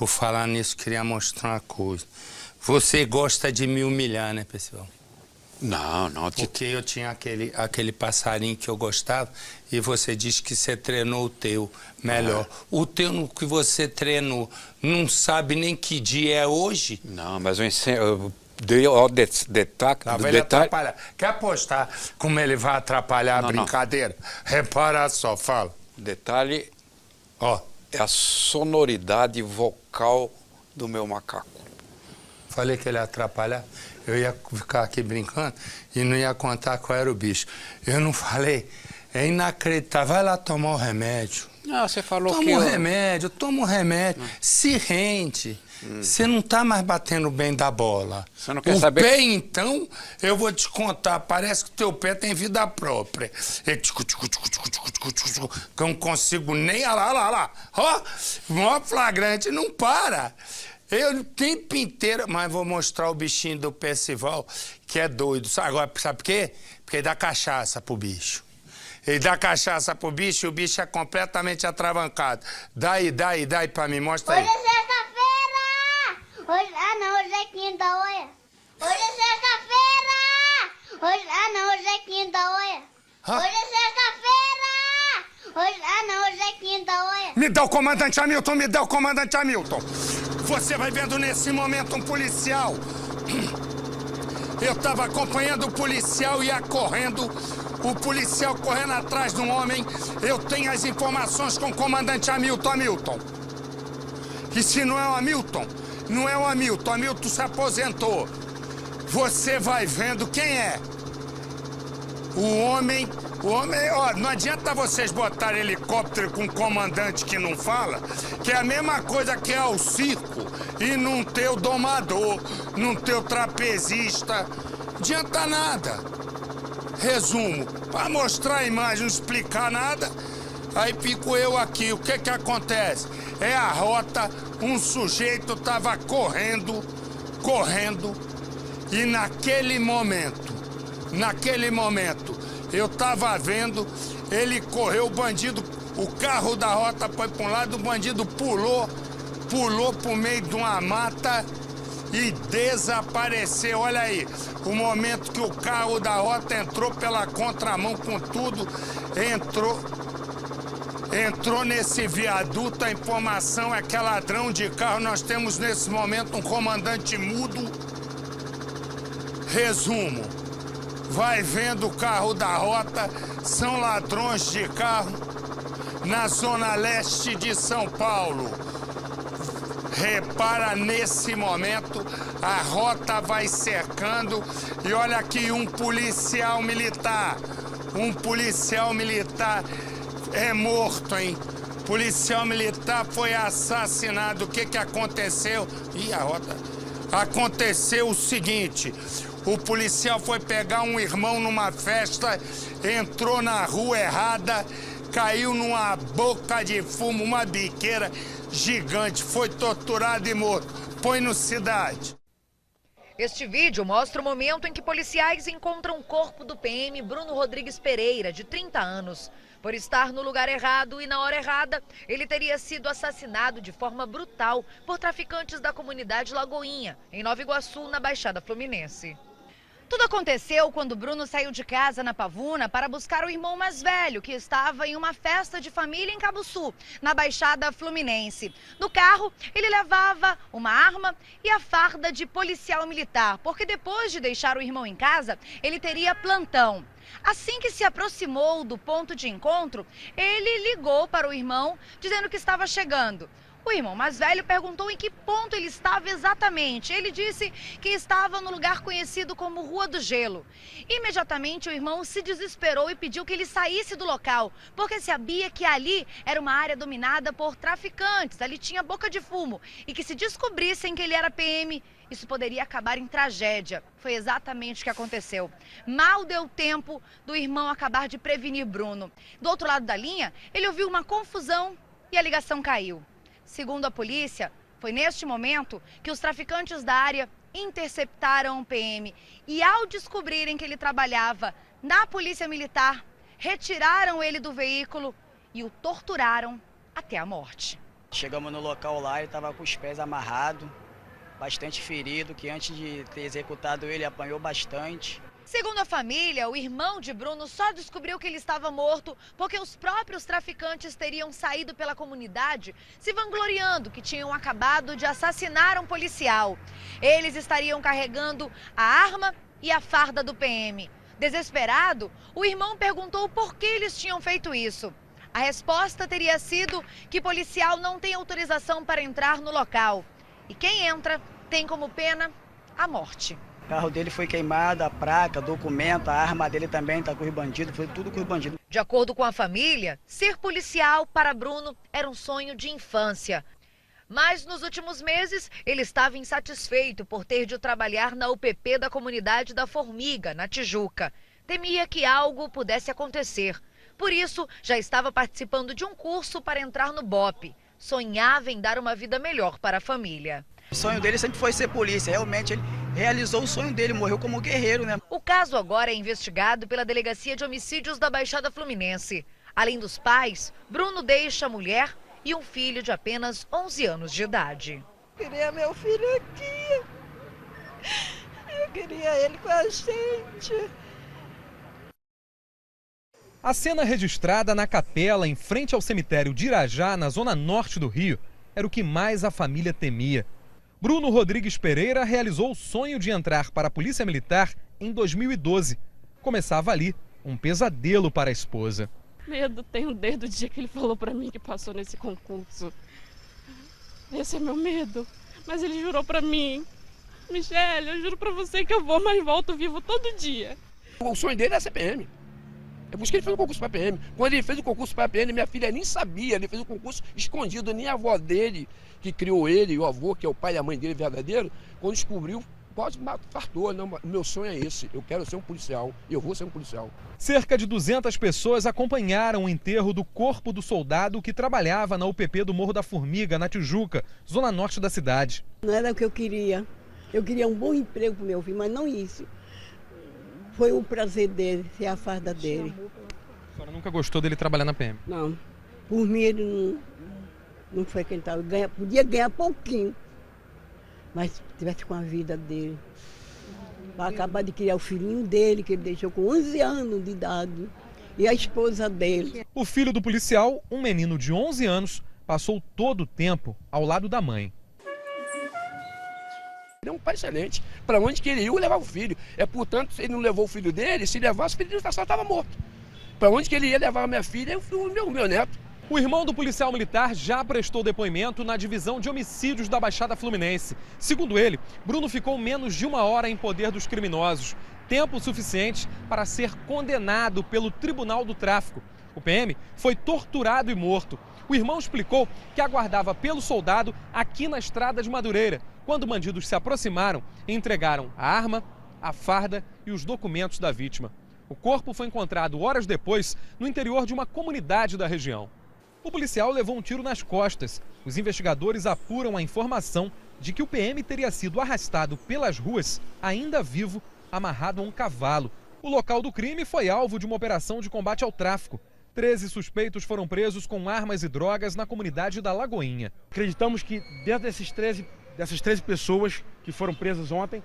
Por falar nisso, queria mostrar uma coisa. Você gosta de me humilhar, né, pessoal? Não. Porque eu tinha aquele passarinho que eu gostava e você disse que você treinou o teu melhor. O teu no que você treinou não sabe nem que dia é hoje? Não, mas eu dei o detalhe. Vai ele atrapalhar. Quer apostar como ele vai atrapalhar a brincadeira? Repara só, fala. Detalhe, ó, é a sonoridade vocal do meu macaco. Falei que ele ia atrapalhar. Eu ia ficar aqui brincando e não ia contar qual era o bicho. Eu não falei. É inacreditável. Vai lá tomar o remédio. Não, você falou toma que... Toma o remédio. Se rende. Você não tá mais batendo bem da bola. Você não quer saber? O pé, então, eu vou te contar. Parece que teu pé tem vida própria. Que eu não consigo nem... Olha lá. Ó, mó flagrante. Não para. Eu o tempo inteiro, mas vou mostrar o bichinho do Percival, que é doido. Agora, sabe por quê? Porque ele dá cachaça pro bicho. Ele dá cachaça pro bicho e o bicho é completamente atravancado. Daí pra mim, mostra aí. Hoje é sexta-feira! Hoje é quinta, olha. Hoje é sexta-feira! Hoje é quinta, olha. Hoje é sexta-feira! Hoje é quinta, olha. Me dá o comandante Hamilton, me dá o comandante Hamilton. Você vai vendo nesse momento um policial. Eu tava acompanhando o policial e ia correndo. O policial correndo atrás de um homem. Eu tenho as informações com o comandante Hamilton. E se não é o Hamilton, não é o Hamilton. Hamilton se aposentou. Você vai vendo quem é. O homem, ó, não adianta vocês botarem helicóptero com um comandante que não fala, que é a mesma coisa que é o circo e não ter o domador, não ter o trapezista, não adianta nada. Resumo, para mostrar a imagem, não explicar nada, aí fico eu aqui. O que acontece? É a rota, um sujeito tava correndo, e naquele momento, eu tava vendo, ele correu, o bandido, o carro da rota foi para um lado, o bandido pulou pro meio de uma mata e desapareceu. Olha aí, o momento que o carro da rota entrou pela contramão com tudo, entrou nesse viaduto, a informação é que é ladrão de carro. Nós temos nesse momento um comandante mudo. Resumo, vai vendo o carro da rota, são ladrões de carro na zona leste de São Paulo. Repara nesse momento, a rota vai cercando e olha aqui um policial militar é morto, hein? Policial militar foi assassinado. O que aconteceu? Ih, a rota... Aconteceu o seguinte, o policial foi pegar um irmão numa festa, entrou na rua errada, caiu numa boca de fumo, uma biqueira gigante, foi torturado e morto. Põe no Cidade. Este vídeo mostra o momento em que policiais encontram o corpo do PM Bruno Rodrigues Pereira, de 30 anos. Por estar no lugar errado e na hora errada, ele teria sido assassinado de forma brutal por traficantes da comunidade Lagoinha, em Nova Iguaçu, na Baixada Fluminense. Tudo aconteceu quando Bruno saiu de casa na Pavuna para buscar o irmão mais velho, que estava em uma festa de família em Cabuçu, na Baixada Fluminense. No carro, ele levava uma arma e a farda de policial militar, porque depois de deixar o irmão em casa, ele teria plantão. Assim que se aproximou do ponto de encontro, ele ligou para o irmão, dizendo que estava chegando. O irmão mais velho perguntou em que ponto ele estava exatamente. Ele disse que estava no lugar conhecido como Rua do Gelo. Imediatamente o irmão se desesperou e pediu que ele saísse do local, porque sabia que ali era uma área dominada por traficantes, ali tinha boca de fumo, e que se descobrissem que ele era PM, isso poderia acabar em tragédia. Foi exatamente o que aconteceu. Mal deu tempo do irmão acabar de prevenir Bruno. Do outro lado da linha, ele ouviu uma confusão e a ligação caiu. Segundo a polícia, foi neste momento que os traficantes da área interceptaram o PM e, ao descobrirem que ele trabalhava na Polícia Militar, retiraram ele do veículo e o torturaram até a morte. Chegamos no local lá, ele estava com os pés amarrados, bastante ferido, que antes de ter executado ele apanhou bastante. Segundo a família, o irmão de Bruno só descobriu que ele estava morto porque os próprios traficantes teriam saído pela comunidade se vangloriando que tinham acabado de assassinar um policial. Eles estariam carregando a arma e a farda do PM. Desesperado, o irmão perguntou por que eles tinham feito isso. A resposta teria sido que policial não tem autorização para entrar no local. E quem entra tem como pena a morte. O carro dele foi queimado, a placa, documento, a arma dele também está com os bandidos, foi tudo com os bandidos. De acordo com a família, ser policial para Bruno era um sonho de infância. Mas nos últimos meses, ele estava insatisfeito por ter de trabalhar na UPP da comunidade da Formiga, na Tijuca. Temia que algo pudesse acontecer. Por isso, já estava participando de um curso para entrar no BOPE. Sonhava em dar uma vida melhor para a família. O sonho dele sempre foi ser polícia, realmente ele realizou o sonho dele, morreu como guerreiro, né? O caso agora é investigado pela Delegacia de Homicídios da Baixada Fluminense. Além dos pais, Bruno deixa a mulher e um filho de apenas 11 anos de idade. Eu queria meu filho aqui, eu queria ele com a gente. A cena registrada na capela em frente ao cemitério de Irajá, na zona norte do Rio, era o que mais a família temia. Bruno Rodrigues Pereira realizou o sonho de entrar para a Polícia Militar em 2012. Começava ali um pesadelo para a esposa. Medo, tenho desde o dia que ele falou para mim que passou nesse concurso. Esse é meu medo. Mas ele jurou para mim: Michele, eu juro para você que eu vou, mas volto vivo todo dia. O sonho dele é ser PM. É por isso que ele fez o concurso para PM. Quando ele fez o concurso para PM, minha filha nem sabia. Ele fez o concurso escondido. Nem a avó dele, que criou ele, e o avô, que é o pai e a mãe dele verdadeiro, quando descobriu, quase fartou. Não, meu sonho é esse. Eu quero ser um policial. Eu vou ser um policial. Cerca de 200 pessoas acompanharam o enterro do corpo do soldado que trabalhava na UPP do Morro da Formiga, na Tijuca, zona norte da cidade. Não era o que eu queria. Eu queria um bom emprego para o meu filho, mas não isso. Foi o prazer dele, ser a farda dele. A senhora nunca gostou dele trabalhar na PM? Não, por mim ele não frequentava, podia ganhar pouquinho, mas se tivesse com a vida dele. Vai acabar de criar o filhinho dele, que ele deixou com 11 anos de idade, e a esposa dele. O filho do policial, um menino de 11 anos, passou todo o tempo ao lado da mãe. Ele é um pai excelente. Para onde que ele ia, levar o filho. Portanto, se ele não levou o filho dele, se levasse, o filho dele estava morto. Para onde que ele ia levar a minha filha, o meu neto. O irmão do policial militar já prestou depoimento na divisão de homicídios da Baixada Fluminense. Segundo ele, Bruno ficou menos de 1 hora em poder dos criminosos. Tempo suficiente para ser condenado pelo Tribunal do Tráfico. O PM foi torturado e morto. O irmão explicou que aguardava pelo soldado aqui na estrada de Madureira, quando bandidos se aproximaram e entregaram a arma, a farda e os documentos da vítima. O corpo foi encontrado horas depois no interior de uma comunidade da região. O policial levou um tiro nas costas. Os investigadores apuram a informação de que o PM teria sido arrastado pelas ruas, ainda vivo, amarrado a um cavalo. O local do crime foi alvo de uma operação de combate ao tráfico. 13 suspeitos foram presos com armas e drogas na comunidade da Lagoinha. Acreditamos que dentro dessas 13 pessoas que foram presas ontem,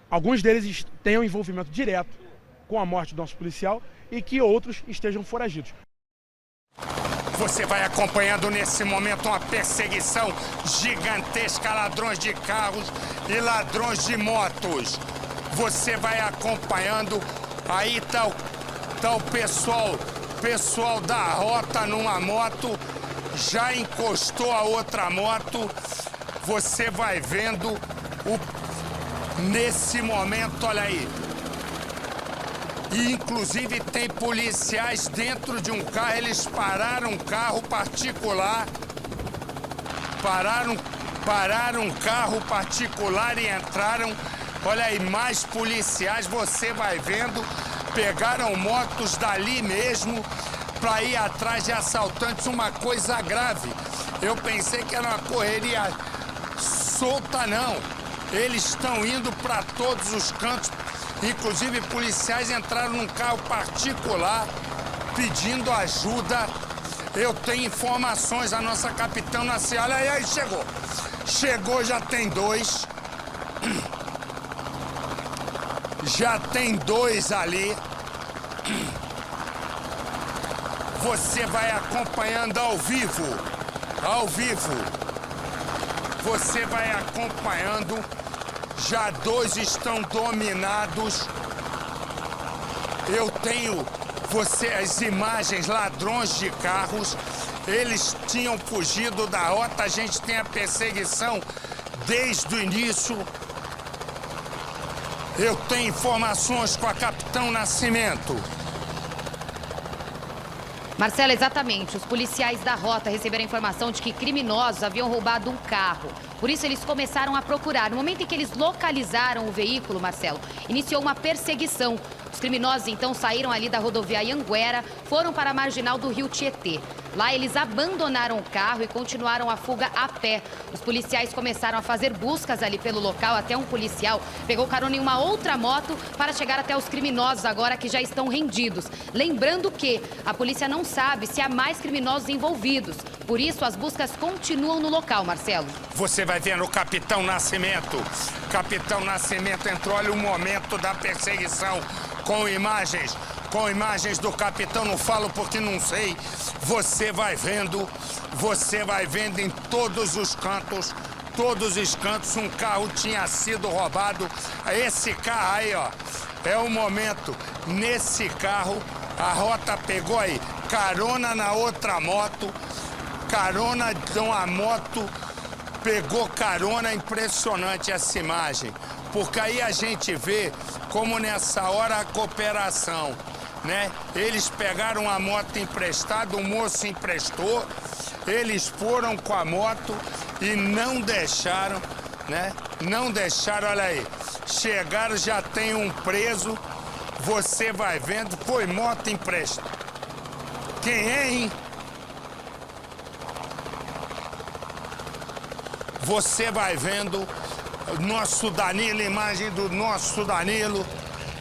alguns deles tenham envolvimento direto com a morte do nosso policial e que outros estejam foragidos. Você vai acompanhando nesse momento uma perseguição gigantesca a ladrões de carros e ladrões de motos. Você vai acompanhando, aí tá o pessoal da rota numa moto, já encostou a outra moto. Você vai vendo nesse momento, olha aí. E inclusive tem policiais dentro de um carro, eles pararam um carro particular, pararam um carro particular e entraram. Olha aí, mais policiais, você vai vendo, pegaram motos dali mesmo para ir atrás de assaltantes, uma coisa grave. Eu pensei que era uma correria solta, não. Eles estão indo para todos os cantos. Inclusive, policiais entraram num carro particular pedindo ajuda Eu tenho informações, a nossa capitã Nacial, aí chegou. Chegou, já tem 2. Já tem 2 ali. Você vai acompanhando ao vivo. Ao vivo. Você vai acompanhando. Já 2 estão dominados. Eu tenho as imagens, ladrões de carros. Eles tinham fugido da rota. A gente tem a perseguição desde o início. Eu tenho informações com a Capitão Nascimento. Marcelo, exatamente. Os policiais da rota receberam a informação de que criminosos haviam roubado um carro. Por isso, eles começaram a procurar. No momento em que eles localizaram o veículo, Marcelo, iniciou uma perseguição. Os criminosos, então, saíram ali da rodovia Anguera, foram para a marginal do Rio Tietê. Lá, eles abandonaram o carro e continuaram a fuga a pé. Os policiais começaram a fazer buscas ali pelo local, até um policial pegou carona em uma outra moto para chegar até os criminosos agora que já estão rendidos. Lembrando que a polícia não sabe se há mais criminosos envolvidos. Por isso, as buscas continuam no local, Marcelo. Você vai ver no Capitão Nascimento. Capitão Nascimento entrou, olha o momento da perseguição com imagens do capitão, não falo porque não sei. Você vai vendo em todos os cantos, um carro tinha sido roubado. Esse carro aí, ó, é o momento. Nesse carro, a rota pegou aí, carona na outra moto, carona de uma moto, pegou carona, impressionante essa imagem. Porque aí a gente vê como nessa hora a cooperação, né? Eles pegaram a moto emprestada, o moço emprestou, eles foram com a moto e não deixaram, né? Não deixaram, olha aí. Chegaram, já tem um preso, você vai vendo, foi moto emprestada. Quem é, hein? Você vai vendo nosso Danilo, imagem do nosso Danilo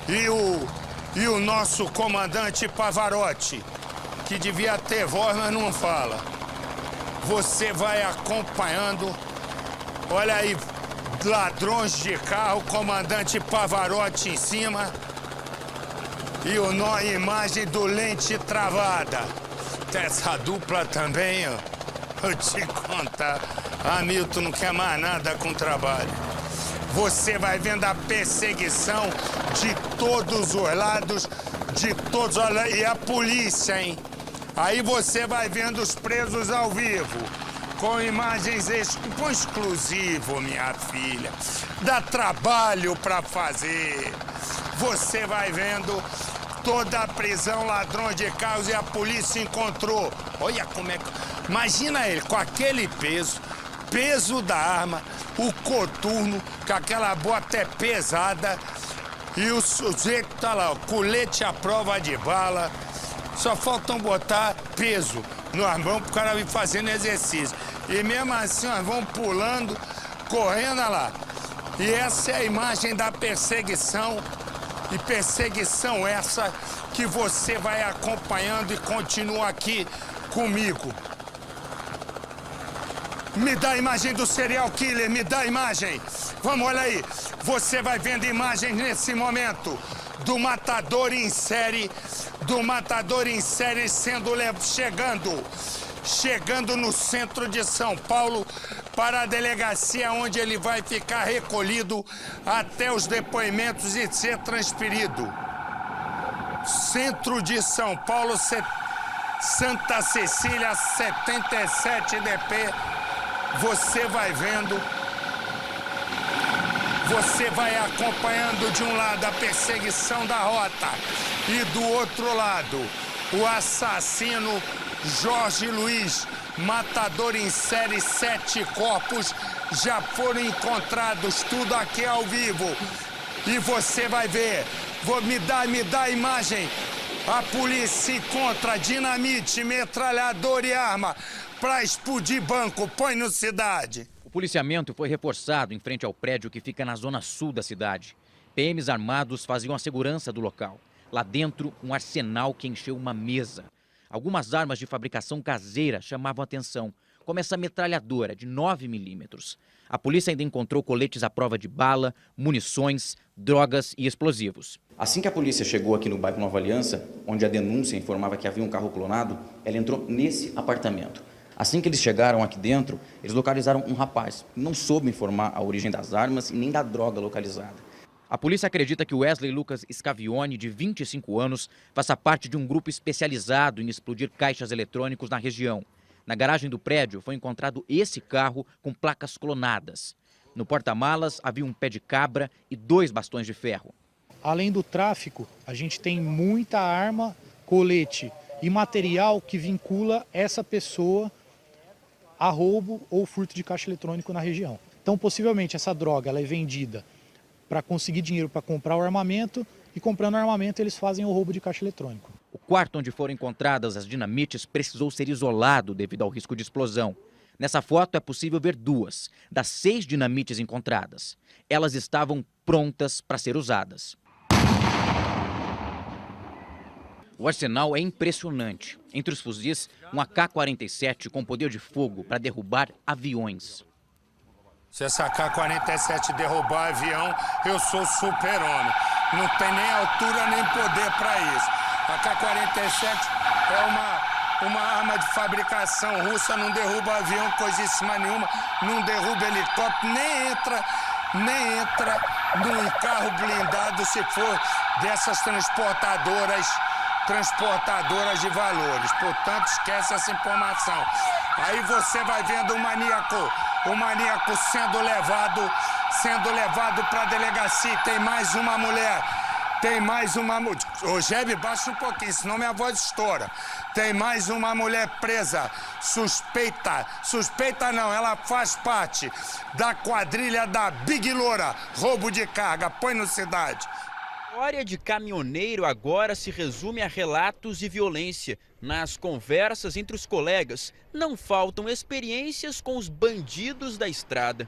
e o nosso comandante Pavarotti, que devia ter voz, mas não fala. Você vai acompanhando, olha aí, ladrões de carro, comandante Pavarotti em cima e imagem do Lente Travada. Essa dupla também, ó, eu te contar, Hamilton não quer mais nada com trabalho. Você vai vendo a perseguição de todos os lados, olha, e a polícia, hein? Aí você vai vendo os presos ao vivo, com imagens exclusivo, minha filha. Dá trabalho para fazer. Você vai vendo toda a prisão, ladrões de carros, e a polícia encontrou. Olha como é que... Imagina ele com aquele peso da arma, o coturno, que aquela bota é pesada, e o sujeito tá lá, o colete à prova de bala. Só faltam botar peso nós vamos pro cara vir fazendo exercício. E mesmo assim nós vamos pulando, correndo lá. E essa é a imagem da perseguição. E perseguição essa que você vai acompanhando e continua aqui comigo. Me dá a imagem do serial killer, me dá a imagem. Vamos, olha aí. Você vai vendo imagens nesse momento do matador em série, chegando no centro de São Paulo para a delegacia, onde ele vai ficar recolhido até os depoimentos e ser transferido. Centro de São Paulo, Santa Cecília, 77 DP. Você vai vendo, você vai acompanhando de um lado a perseguição da rota e do outro lado o assassino Jorge Luiz, matador em série, 7 corpos já foram encontrados, tudo aqui ao vivo. E você vai ver, me dá a imagem, a polícia encontra dinamite, metralhador e arma para explodir banco, põe no cidade. O policiamento foi reforçado em frente ao prédio que fica na zona sul da cidade. PMs armados faziam a segurança do local. Lá dentro, um arsenal que encheu uma mesa. Algumas armas de fabricação caseira chamavam a atenção, como essa metralhadora de 9 milímetros. A polícia ainda encontrou coletes à prova de bala, munições, drogas e explosivos. Assim que a polícia chegou aqui no bairro Nova Aliança, onde a denúncia informava que havia um carro clonado, ela entrou nesse apartamento. Assim que eles chegaram aqui dentro, eles localizaram um rapaz que não soube informar a origem das armas e nem da droga localizada. A polícia acredita que Wesley Lucas Scavione, de 25 anos, faça parte de um grupo especializado em explodir caixas eletrônicos na região. Na garagem do prédio foi encontrado esse carro com placas clonadas. No porta-malas havia um pé de cabra e 2 bastões de ferro. Além do tráfico, a gente tem muita arma, colete e material que vincula essa pessoa a roubo ou furto de caixa eletrônico na região. Então, possivelmente, essa droga ela é vendida para conseguir dinheiro para comprar o armamento e, comprando o armamento, eles fazem o roubo de caixa eletrônico. O quarto onde foram encontradas as dinamites precisou ser isolado devido ao risco de explosão. Nessa foto é possível ver 2 das 6 dinamites encontradas. Elas estavam prontas para ser usadas. O arsenal é impressionante. Entre os fuzis, um AK-47 com poder de fogo para derrubar aviões. Se essa AK-47 derrubar avião, eu sou super-homem. Não tem nem altura nem poder para isso. A AK-47 é uma arma de fabricação russa, não derruba avião, coisíssima nenhuma, não derruba helicóptero, nem entra num carro blindado se for dessas transportadoras de valores. Portanto, esquece essa informação. Aí você vai vendo o maníaco sendo levado para a delegacia. Tem mais uma mulher. Rogério, baixa um pouquinho, senão minha voz estoura. Tem mais uma mulher presa, suspeita não, ela faz parte da quadrilha da Big Loura, roubo de carga, põe no Cidade. A história de caminhoneiro agora se resume a relatos de violência. Nas conversas entre os colegas, não faltam experiências com os bandidos da estrada.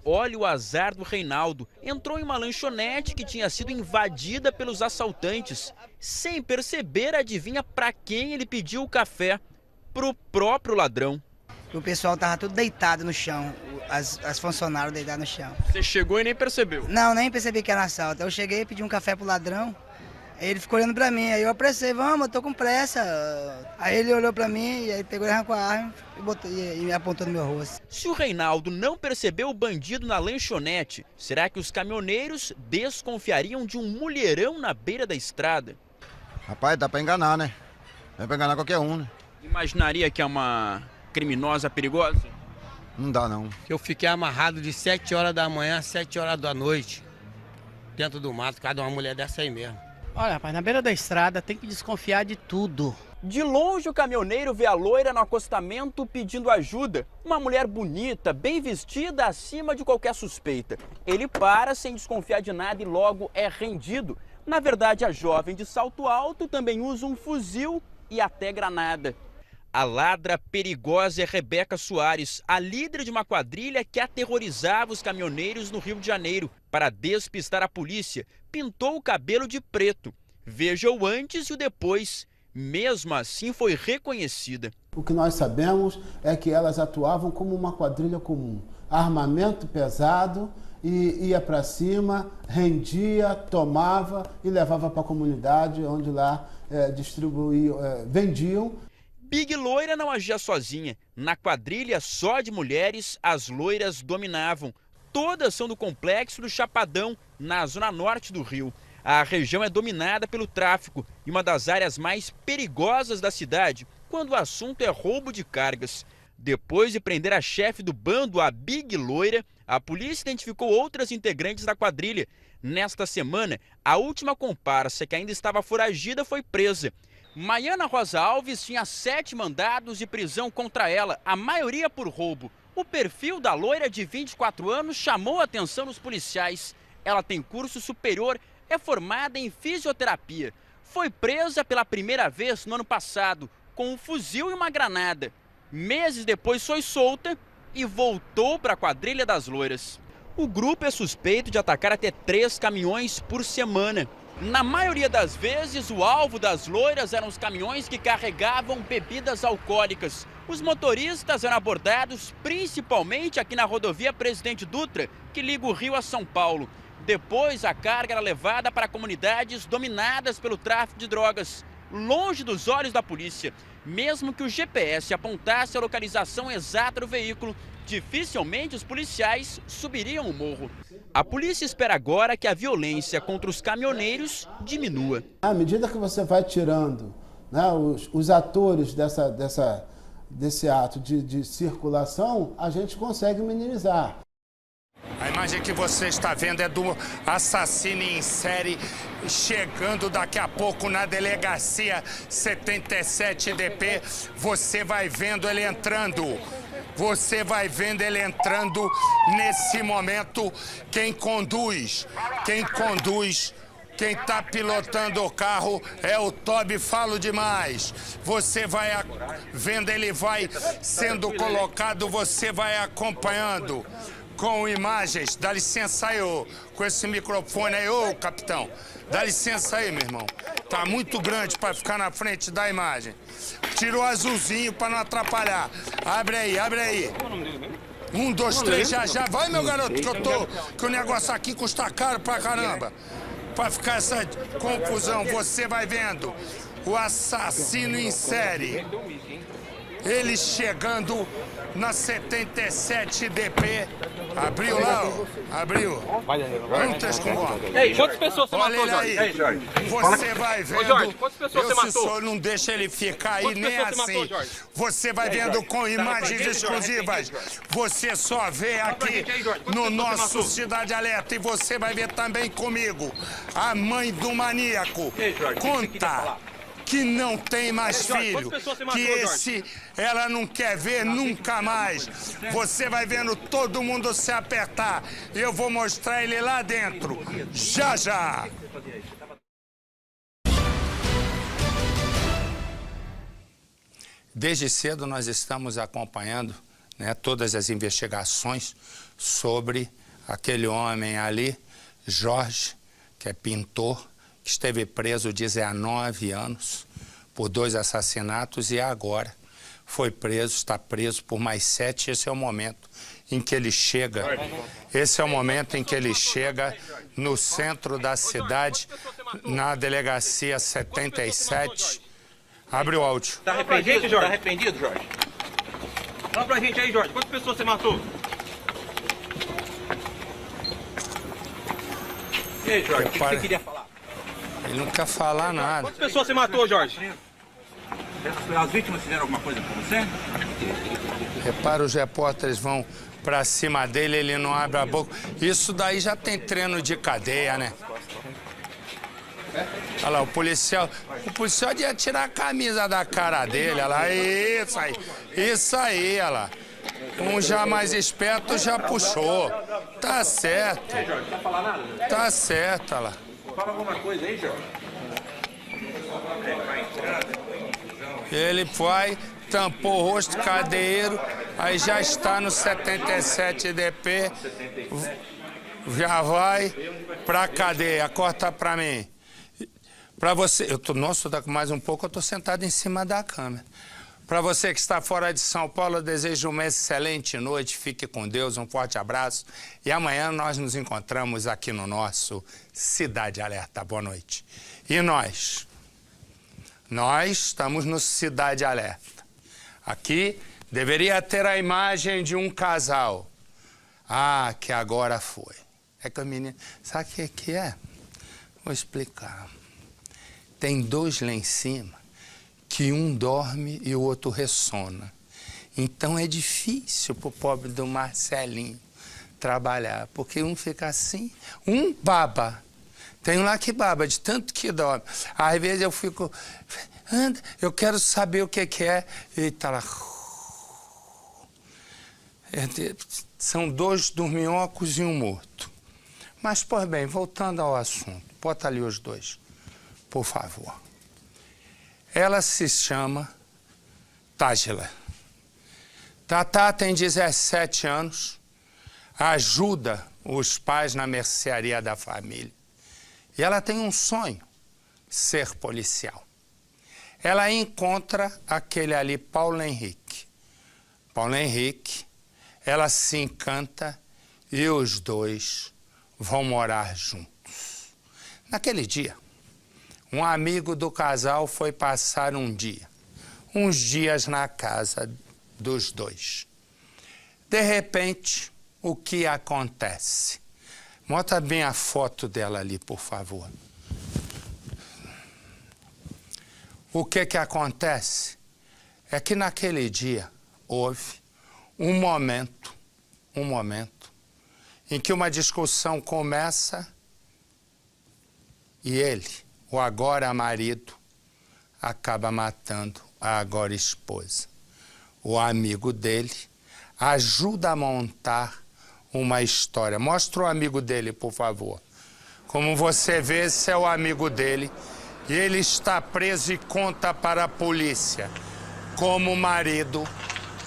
Olha o azar do Reinaldo. Entrou em uma lanchonete que tinha sido invadida pelos assaltantes. Sem perceber, adivinha para quem ele pediu o café? Pro próprio ladrão. O pessoal tava tudo deitado no chão, as funcionárias deitadas no chão. Você chegou e nem percebeu? Não, nem percebi que era assalto. Eu cheguei, pedi um café pro ladrão, ele ficou olhando pra mim, aí eu apressei, vamos, eu tô com pressa. Aí ele olhou pra mim, e aí pegou e arrancou a arma e me apontou no meu rosto. Se o Reinaldo não percebeu o bandido na lanchonete, será que os caminhoneiros desconfiariam de um mulherão na beira da estrada? Rapaz, dá pra enganar, né? Dá pra enganar qualquer um, né? Imaginaria que é uma criminosa perigosa? Não dá, não. Eu fiquei amarrado de 7 horas da manhã a 7 horas da noite, dentro do mato, cada uma mulher dessa aí mesmo. Olha, rapaz, na beira da estrada tem que desconfiar de tudo. De longe, o caminhoneiro vê a loira no acostamento pedindo ajuda. Uma mulher bonita, bem vestida, acima de qualquer suspeita. Ele para sem desconfiar de nada e logo é rendido. Na verdade, a jovem de salto alto também usa um fuzil e até granada. A ladra perigosa é Rebeca Soares, a líder de uma quadrilha que aterrorizava os caminhoneiros no Rio de Janeiro. Para despistar a polícia, pintou o cabelo de preto. Veja o antes e o depois. Mesmo assim, foi reconhecida. O que nós sabemos é que elas atuavam como uma quadrilha comum. Armamento pesado, e ia para cima, rendia, tomava e levava para a comunidade, onde lá vendiam. Big Loira não agia sozinha. Na quadrilha só de mulheres, as loiras dominavam. Todas são do complexo do Chapadão, na zona norte do Rio. A região é dominada pelo tráfico e uma das áreas mais perigosas da cidade quando o assunto é roubo de cargas. Depois de prender a chefe do bando, a Big Loira, a polícia identificou outras integrantes da quadrilha. Nesta semana, a última comparsa que ainda estava foragida foi presa. Maiana Rosa Alves tinha 7 mandados de prisão contra ela, a maioria por roubo. O perfil da loira de 24 anos chamou a atenção dos policiais. Ela tem curso superior, é formada em fisioterapia. Foi presa pela primeira vez no ano passado, com um fuzil e uma granada. Meses depois foi solta e voltou para a quadrilha das loiras. O grupo é suspeito de atacar até 3 caminhões por semana. Na maioria das vezes, o alvo das loiras eram os caminhões que carregavam bebidas alcoólicas. Os motoristas eram abordados principalmente aqui na rodovia Presidente Dutra, que liga o Rio a São Paulo. Depois, a carga era levada para comunidades dominadas pelo tráfico de drogas, longe dos olhos da polícia. Mesmo que o GPS apontasse a localização exata do veículo, dificilmente os policiais subiriam o morro. A polícia espera agora que a violência contra os caminhoneiros diminua. À medida que você vai tirando, né, os atores desse ato de circulação, a gente consegue minimizar. A imagem que você está vendo é do assassino em série chegando daqui a pouco na delegacia 77DP. Você vai vendo ele entrando. Você vai vendo ele entrando nesse momento. Quem conduz, quem está pilotando o carro é o Toby Falo Demais. Você vai vendo, ele vai sendo colocado, você vai acompanhando com imagens. Dá licença aí, com esse microfone aí, ô capitão. Dá licença aí, meu irmão. Tá muito grande para ficar na frente da imagem. Tira o azulzinho para não atrapalhar. Abre aí, abre aí. 1, 2, 3, já. Vai, meu garoto, que o negócio aqui custa caro pra caramba. Pra ficar essa confusão, você vai vendo o assassino em série. Ele chegando na 77DP. Abriu lá, ó. Abriu. Vamos ter com bola. Ei, quantas pessoas você matou, Jorge? Ei, Jorge. Você vai vendo. Ô, Jorge, quantas pessoas você matou? Se o senhor não deixa ele ficar aí nem assim. Você vai vendo com imagens exclusivas. Você só vê aqui no nosso Cidade Alerta. E você vai ver também comigo. A mãe do maníaco conta que não tem mais filho, que esse ela não quer ver nunca mais. Você vai vendo todo mundo se apertar. Eu vou mostrar ele lá dentro, já. Desde cedo nós estamos acompanhando, né, todas as investigações sobre aquele homem ali, Jorge, que é pintor, que esteve preso 19 anos por 2 assassinatos e agora foi preso, está preso por mais 7. Esse é o momento em que ele chega. Esse é o momento em que ele chega no centro da cidade, na delegacia 77. Abre o áudio. Tá arrependido, Jorge? Tá arrependido, Jorge? Fala pra gente aí, Jorge. Quantas pessoas você matou? E aí, Jorge, o que você queria falar? Ele não quer falar nada. Quantas pessoas você matou, Jorge? As vítimas fizeram alguma coisa com você? Repara, os repórteres vão pra cima dele, ele não abre a boca. Isso daí já tem treino de cadeia, né? Olha lá, o policial ia tirar a camisa da cara dele, olha lá, isso aí, olha lá. Um já mais esperto já puxou. Tá certo. Tá certo, olha lá. Fala alguma coisa aí, Jorge. Ele foi, tampou o rosto, cadeiro, aí já está no 77DP, já vai pra cadeia, corta pra mim. Pra você, nossa, mais um pouco eu tô sentado em cima da câmera. Para você que está fora de São Paulo, eu desejo uma excelente noite, fique com Deus, um forte abraço. E amanhã nós nos encontramos aqui no nosso Cidade Alerta. Boa noite. E nós estamos no Cidade Alerta. Aqui deveria ter a imagem de um casal. Ah, que agora foi. É que a menina... Sabe o que é? Vou explicar. Tem 2 lá em cima, que um dorme e o outro ressona. Então é difícil pro pobre do Marcelinho trabalhar, porque um fica assim, um baba. Tem um lá que baba, de tanto que dorme. Às vezes eu fico, anda, eu quero saber o que é. E tá lá. São 2 dorminhocos e um morto. Mas, pois bem, voltando ao assunto, bota ali os 2, por favor. Ela se chama Tágila. Tatá tem 17 anos, ajuda os pais na mercearia da família. E ela tem um sonho, ser policial. Ela encontra aquele ali, Paulo Henrique. Paulo Henrique, ela se encanta e os dois vão morar juntos. Naquele dia, um amigo do casal foi passar uns dias na casa dos dois. De repente, o que acontece? Mostra bem a foto dela ali, por favor. O que acontece? É que naquele dia houve um momento em que uma discussão começa e ele, o agora marido, acaba matando a agora esposa. O amigo dele ajuda a montar uma história. Mostra o amigo dele, por favor. Como você vê, esse é o amigo dele e ele está preso e conta para a polícia como o marido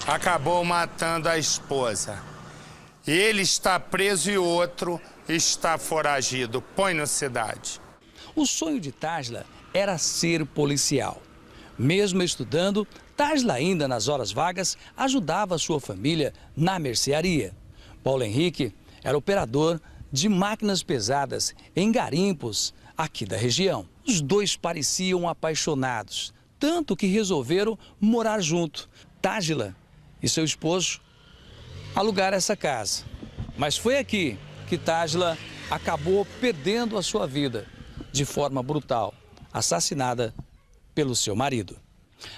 acabou matando a esposa. E ele está preso e o outro está foragido. Põe no Cidade. O sonho de Tásila era ser policial. Mesmo estudando, Tásila ainda nas horas vagas ajudava sua família na mercearia. Paulo Henrique era operador de máquinas pesadas em garimpos aqui da região. Os dois pareciam apaixonados, tanto que resolveram morar junto. Tásila e seu esposo alugaram essa casa. Mas foi aqui que Tásila acabou perdendo a sua vida de forma brutal, assassinada pelo seu marido.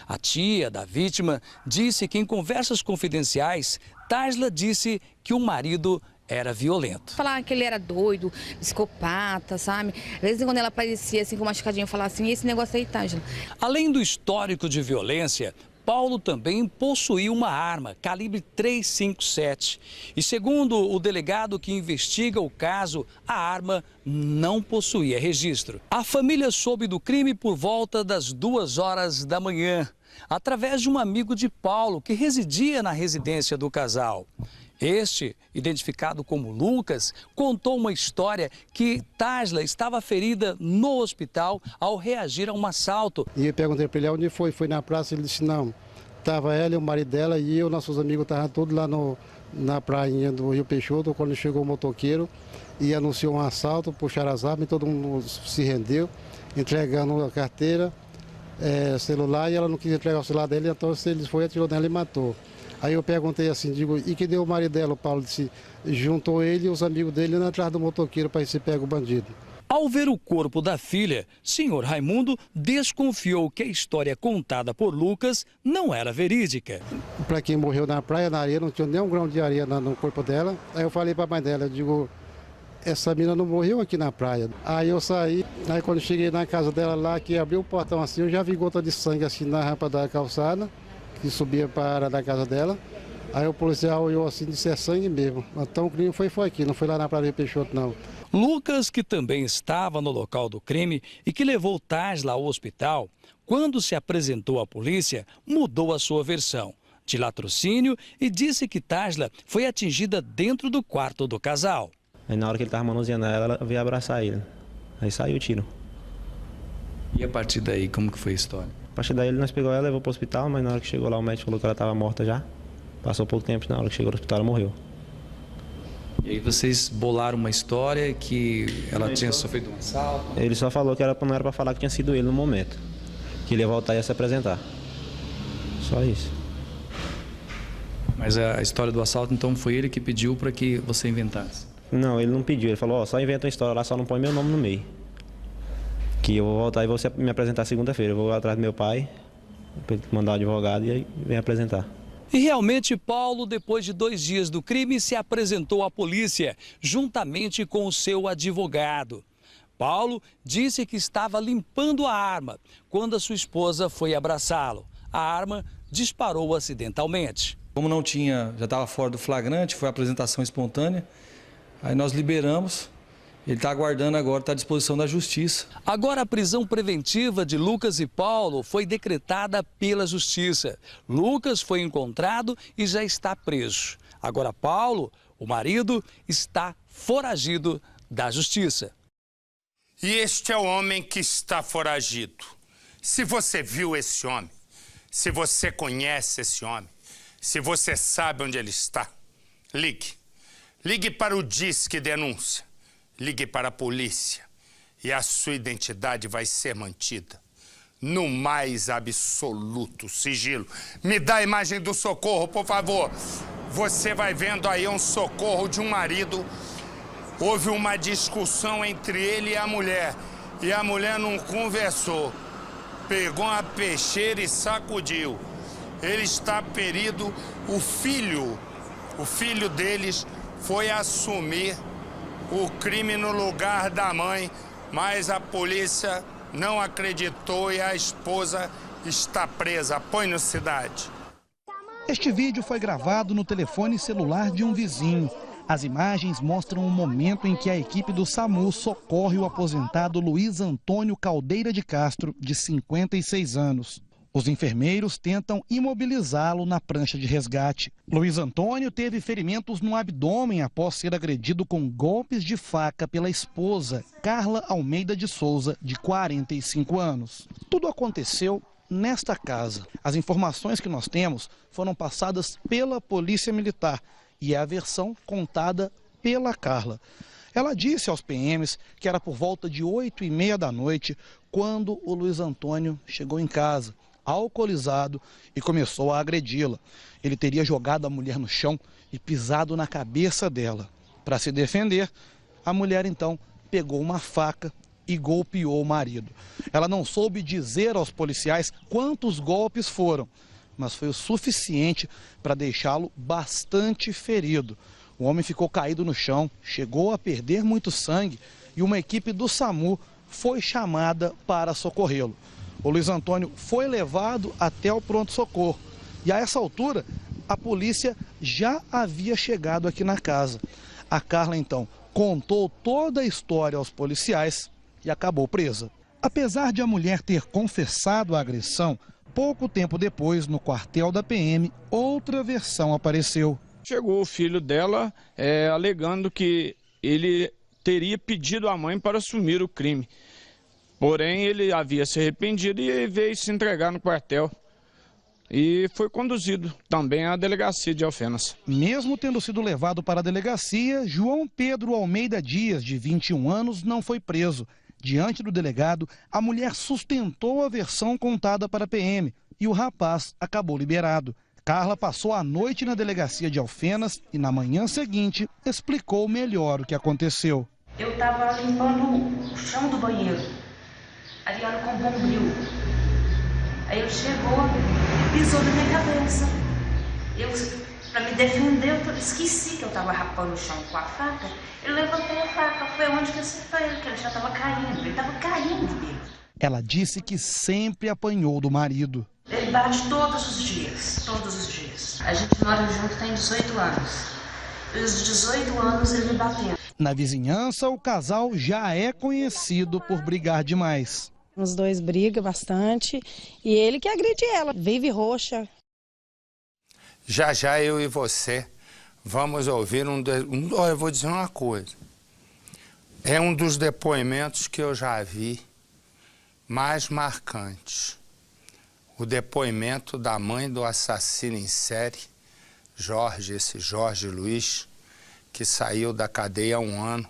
A tia da vítima disse que em conversas confidenciais, Tásila disse que o marido era violento. Falar que ele era doido, psicopata, sabe? Às vezes quando ela aparecia assim com machucadinho, eu falava assim, e esse negócio aí, Tásila? Além do histórico de violência, Paulo também possuía uma arma, calibre .357. E segundo o delegado que investiga o caso, a arma não possuía registro. A família soube do crime por volta das 2h da manhã, através de um amigo de Paulo que residia na residência do casal. Este, identificado como Lucas, contou uma história que Tásila estava ferida no hospital ao reagir a um assalto. E eu perguntei para ele onde foi. Foi na praça, ele disse não. Estava ela e o marido dela e eu, nossos amigos, estavam todos lá na prainha do Rio Peixoto, quando chegou o motoqueiro e anunciou um assalto, puxaram as armas e todo mundo se rendeu, entregando a carteira, celular, e ela não quis entregar o celular dele, então ele foi, atirou nela e matou. Aí eu perguntei assim, digo, e que deu o marido dela? O Paulo disse, juntou ele e os amigos dele atrás do motoqueiro para ver se pega o bandido. Ao ver o corpo da filha, senhor Raimundo desconfiou que a história contada por Lucas não era verídica. Para quem morreu na praia, na areia, não tinha nem um grão de areia no corpo dela. Aí eu falei para a mãe dela, eu digo, essa menina não morreu aqui na praia. Aí eu saí, aí quando cheguei na casa dela lá, que abriu o portão assim, eu já vi gota de sangue assim na rampa da calçada, que subia para da casa dela. Aí o policial olhou assim, disse, é sangue mesmo. Então o crime foi aqui, não foi lá na Praia do Peixoto, não. Lucas, que também estava no local do crime e que levou Tásila ao hospital, quando se apresentou à polícia, mudou a sua versão de latrocínio e disse que Tásila foi atingida dentro do quarto do casal. Aí na hora que ele estava manuseando ela veio abraçar ele. Aí saiu o tiro. E a partir daí, como que foi a história? A partir daí nós pegou ela, levou para o hospital, mas na hora que chegou lá o médico falou que ela estava morta já. Passou pouco tempo, na hora que chegou no hospital ela morreu. E aí vocês bolaram uma história que ela tinha sofrido um assalto? Ele só falou que não era para falar que tinha sido ele no momento. Que ele ia voltar e ia se apresentar. Só isso. Mas a história do assalto, então, foi ele que pediu para que você inventasse? Não, ele não pediu. Ele falou, só inventa uma história lá, só não põe meu nome no meio. Que eu vou voltar e vou me apresentar segunda-feira. Eu vou atrás do meu pai, para ele mandar o advogado e aí vem apresentar. E realmente Paulo, depois de 2 dias do crime, se apresentou à polícia, juntamente com o seu advogado. Paulo disse que estava limpando a arma quando a sua esposa foi abraçá-lo. A arma disparou acidentalmente. Como não tinha, já estava fora do flagrante, foi a apresentação espontânea, aí nós liberamos. Ele está aguardando agora, está à disposição da justiça. Agora a prisão preventiva de Lucas e Paulo foi decretada pela justiça. Lucas foi encontrado e já está preso. Agora Paulo, o marido, está foragido da justiça. E este é o homem que está foragido. Se você viu esse homem, se você conhece esse homem, se você sabe onde ele está, ligue. Ligue para o Disque Denúncia. Ligue para a polícia. E a sua identidade vai ser mantida no mais absoluto sigilo. Me dá a imagem do socorro, por favor. Você vai vendo aí um socorro de um marido. Houve uma discussão entre ele e a mulher não conversou. Pegou uma peixeira e sacudiu. Ele está ferido. O filho deles foi assumir o crime no lugar da mãe, mas a polícia não acreditou e a esposa está presa. Põe no Cidade. Este vídeo foi gravado no telefone celular de um vizinho. As imagens mostram o momento em que a equipe do SAMU socorre o aposentado Luiz Antônio Caldeira de Castro, de 56 anos. Os enfermeiros tentam imobilizá-lo na prancha de resgate. Luiz Antônio teve ferimentos no abdômen após ser agredido com golpes de faca pela esposa, Carla Almeida de Souza, de 45 anos. Tudo aconteceu nesta casa. As informações que nós temos foram passadas pela Polícia Militar e é a versão contada pela Carla. Ela disse aos PMs que era por volta de 8h30 da noite quando o Luiz Antônio chegou em casa, alcoolizado, e começou a agredi-la. Ele teria jogado a mulher no chão e pisado na cabeça dela. Para se defender, a mulher então pegou uma faca e golpeou o marido. Ela não soube dizer aos policiais quantos golpes foram, mas foi o suficiente para deixá-lo bastante ferido. O homem ficou caído no chão, chegou a perder muito sangue e uma equipe do SAMU foi chamada para socorrê-lo. O Luiz Antônio foi levado até o pronto-socorro e a essa altura a polícia já havia chegado aqui na casa. A Carla então contou toda a história aos policiais e acabou presa. Apesar de a mulher ter confessado a agressão, pouco tempo depois, no quartel da PM, outra versão apareceu. Chegou o filho dela alegando que ele teria pedido à mãe para assumir o crime. Porém, ele havia se arrependido e veio se entregar no quartel. E foi conduzido também à delegacia de Alfenas. Mesmo tendo sido levado para a delegacia, João Pedro Almeida Dias, de 21 anos, não foi preso. Diante do delegado, a mulher sustentou a versão contada para a PM e o rapaz acabou liberado. Carla passou a noite na delegacia de Alfenas e na manhã seguinte explicou melhor o que aconteceu. Eu estava limpando o chão do banheiro, Ariano com bombril. Aí ele chegou e pisou na minha cabeça. Para me defender, eu esqueci que eu estava rapando o chão com a faca. Eu levantei a faca, foi onde que eu acertei ele, que ele já estava caindo, ele estava caindo dele. Ela disse que sempre apanhou do marido. Ele bate todos os dias, todos os dias. A gente mora junto tem 18 anos. Os 18 anos ele me bateu. Na vizinhança, o casal já é conhecido por brigar demais. Os dois brigam bastante e ele que agride ela, vive roxa. Já já eu e você vamos ouvir eu vou dizer uma coisa. É um dos depoimentos que eu já vi mais marcantes. O depoimento da mãe do assassino em série, esse Jorge Luiz, que saiu da cadeia há 1 ano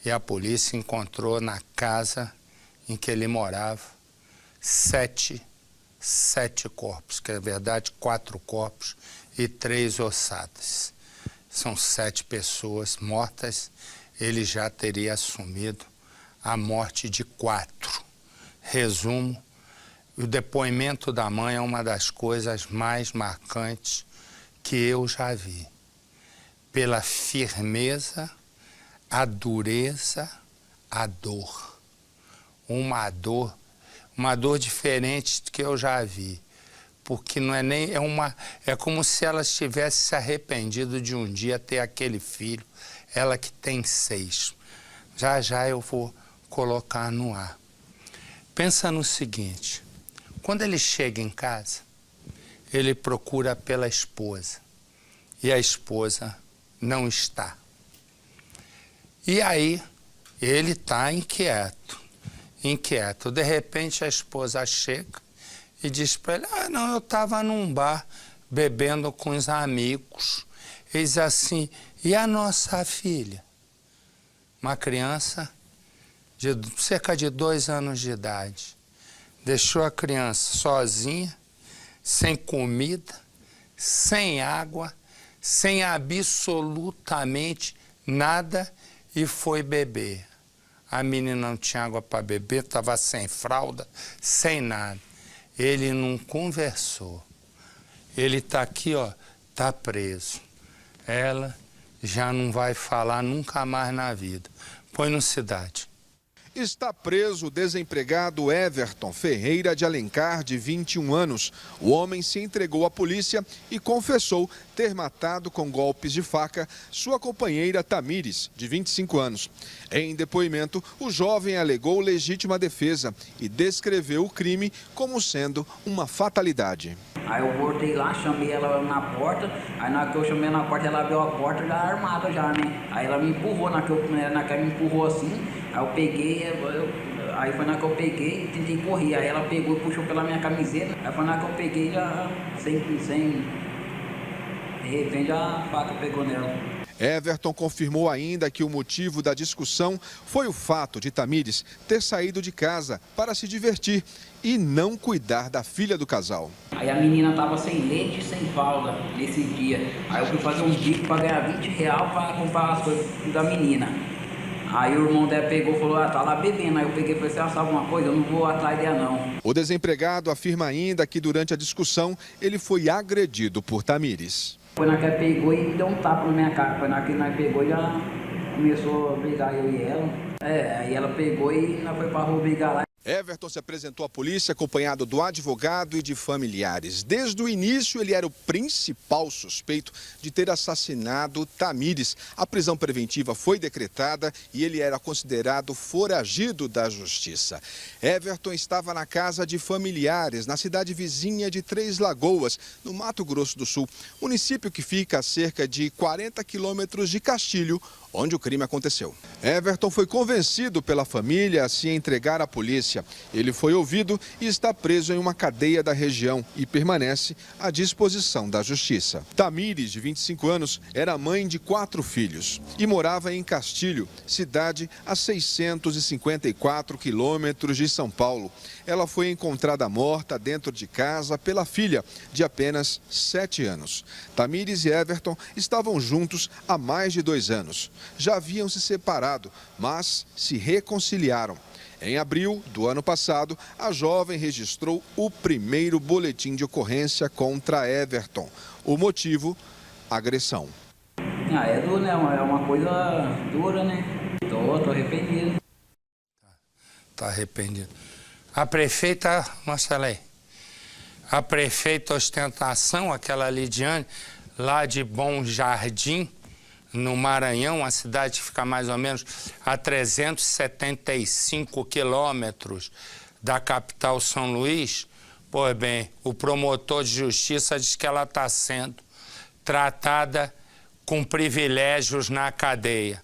e a polícia encontrou na casa em que ele morava 7 corpos, que é verdade 4 corpos e 3 ossadas. São 7 pessoas mortas, ele já teria assumido a morte de 4. Resumo, o depoimento da mãe é uma das coisas mais marcantes que eu já vi. Pela firmeza, a dureza, a dor. Uma dor diferente do que eu já vi. Porque não é nem, é como se ela tivesse se arrependido de um dia ter aquele filho, ela que tem 6. Já já eu vou colocar no ar. Pensa no seguinte, quando ele chega em casa, ele procura pela esposa e a esposa não está. E aí ele está inquieto, inquieto. De repente a esposa chega e diz para ele, não, eu estava num bar bebendo com os amigos. Ele diz assim, e a nossa filha? Uma criança de cerca de 2 anos de idade. Deixou a criança sozinha, sem comida, sem água, sem absolutamente nada e foi beber. A menina não tinha água para beber, estava sem fralda, sem nada. Ele não conversou. Ele está aqui, ó, está preso. Ela já não vai falar nunca mais na vida. Põe no Cidade. Está preso o desempregado Everton Ferreira de Alencar, de 21 anos. O homem se entregou à polícia e confessou ter matado com golpes de faca sua companheira Tamires, de 25 anos. Em depoimento, o jovem alegou legítima defesa e descreveu o crime como sendo uma fatalidade. Aí eu voltei lá, chamei ela na porta, aí na hora que eu chamei na porta, ela abriu a porta já armada já, né? Aí ela me empurrou, na que ela me empurrou assim, aí eu peguei, aí foi na que eu peguei e tentei correr, aí ela pegou e puxou pela minha camiseta, aí foi na que eu peguei já, de repente a faca pegou nela. Everton confirmou ainda que o motivo da discussão foi o fato de Tamires ter saído de casa para se divertir e não cuidar da filha do casal. Aí a menina estava sem leite e sem fralda nesse dia. Aí eu fui fazer um bico para ganhar R$20 para comprar as coisas da menina. Aí o irmão dela pegou e falou, tá lá bebendo. Aí eu peguei e falei, você sabe uma coisa? Eu não vou atrás dela não. O desempregado afirma ainda que durante a discussão ele foi agredido por Tamires. Foi na que ela pegou e me deu um tapa na minha cara. Foi na que nós pegou e já começou a brigar eu e ela. Aí ela pegou e nós foi pra rua brigar lá. Everton se apresentou à polícia acompanhado do advogado e de familiares. Desde o início, ele era o principal suspeito de ter assassinado Tamires. A prisão preventiva foi decretada e ele era considerado foragido da justiça. Everton estava na casa de familiares, na cidade vizinha de Três Lagoas, no Mato Grosso do Sul, município que fica a cerca de 40 quilômetros de Castilho, onde o crime aconteceu. Everton foi convencido pela família a se entregar à polícia. Ele foi ouvido e está preso em uma cadeia da região e permanece à disposição da justiça. Tamires, de 25 anos, era mãe de 4 filhos e morava em Castilho, cidade a 654 quilômetros de São Paulo. Ela foi encontrada morta dentro de casa pela filha, de apenas 7 anos. Tamires e Everton estavam juntos há mais de 2 anos. Já haviam se separado, mas se reconciliaram. Em abril do ano passado, a jovem registrou o primeiro boletim de ocorrência contra Everton. O motivo, agressão. É duro, né? É uma coisa dura, né? Tô arrependido. Tá arrependido. A prefeita, mostra aí. A prefeita Ostentação, aquela Lidiane, lá de Bom Jardim, no Maranhão, a cidade fica mais ou menos a 375 quilômetros da capital São Luís. Pois bem, o promotor de justiça diz que ela está sendo tratada com privilégios na cadeia.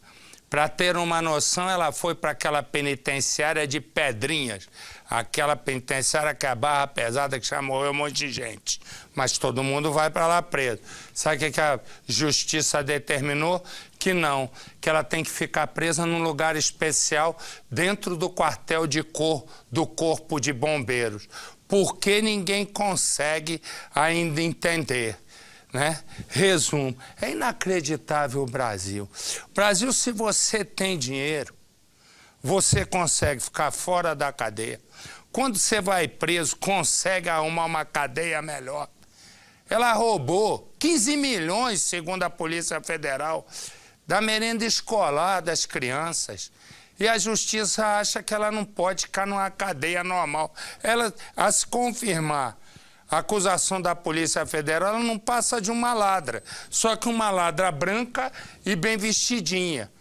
Para ter uma noção, ela foi para aquela penitenciária de Pedrinhas, aquela penitenciária que é a Barra Pesada, que já morreu um monte de gente. Mas todo mundo vai para lá preso. Sabe o que a justiça determinou? Que não, que ela tem que ficar presa num lugar especial dentro do quartel do Corpo de Bombeiros. Porque ninguém consegue ainda entender. Né? Resumo, é inacreditável o Brasil. Brasil, se você tem dinheiro, você consegue ficar fora da cadeia. Quando você vai preso, consegue arrumar uma cadeia melhor. Ela roubou 15 milhões, segundo a Polícia Federal, da merenda escolar das crianças. E a justiça acha que ela não pode ficar numa cadeia normal. Ela, a se confirmar a acusação da Polícia Federal, ela não passa de uma ladra, só que uma ladra branca e bem vestidinha.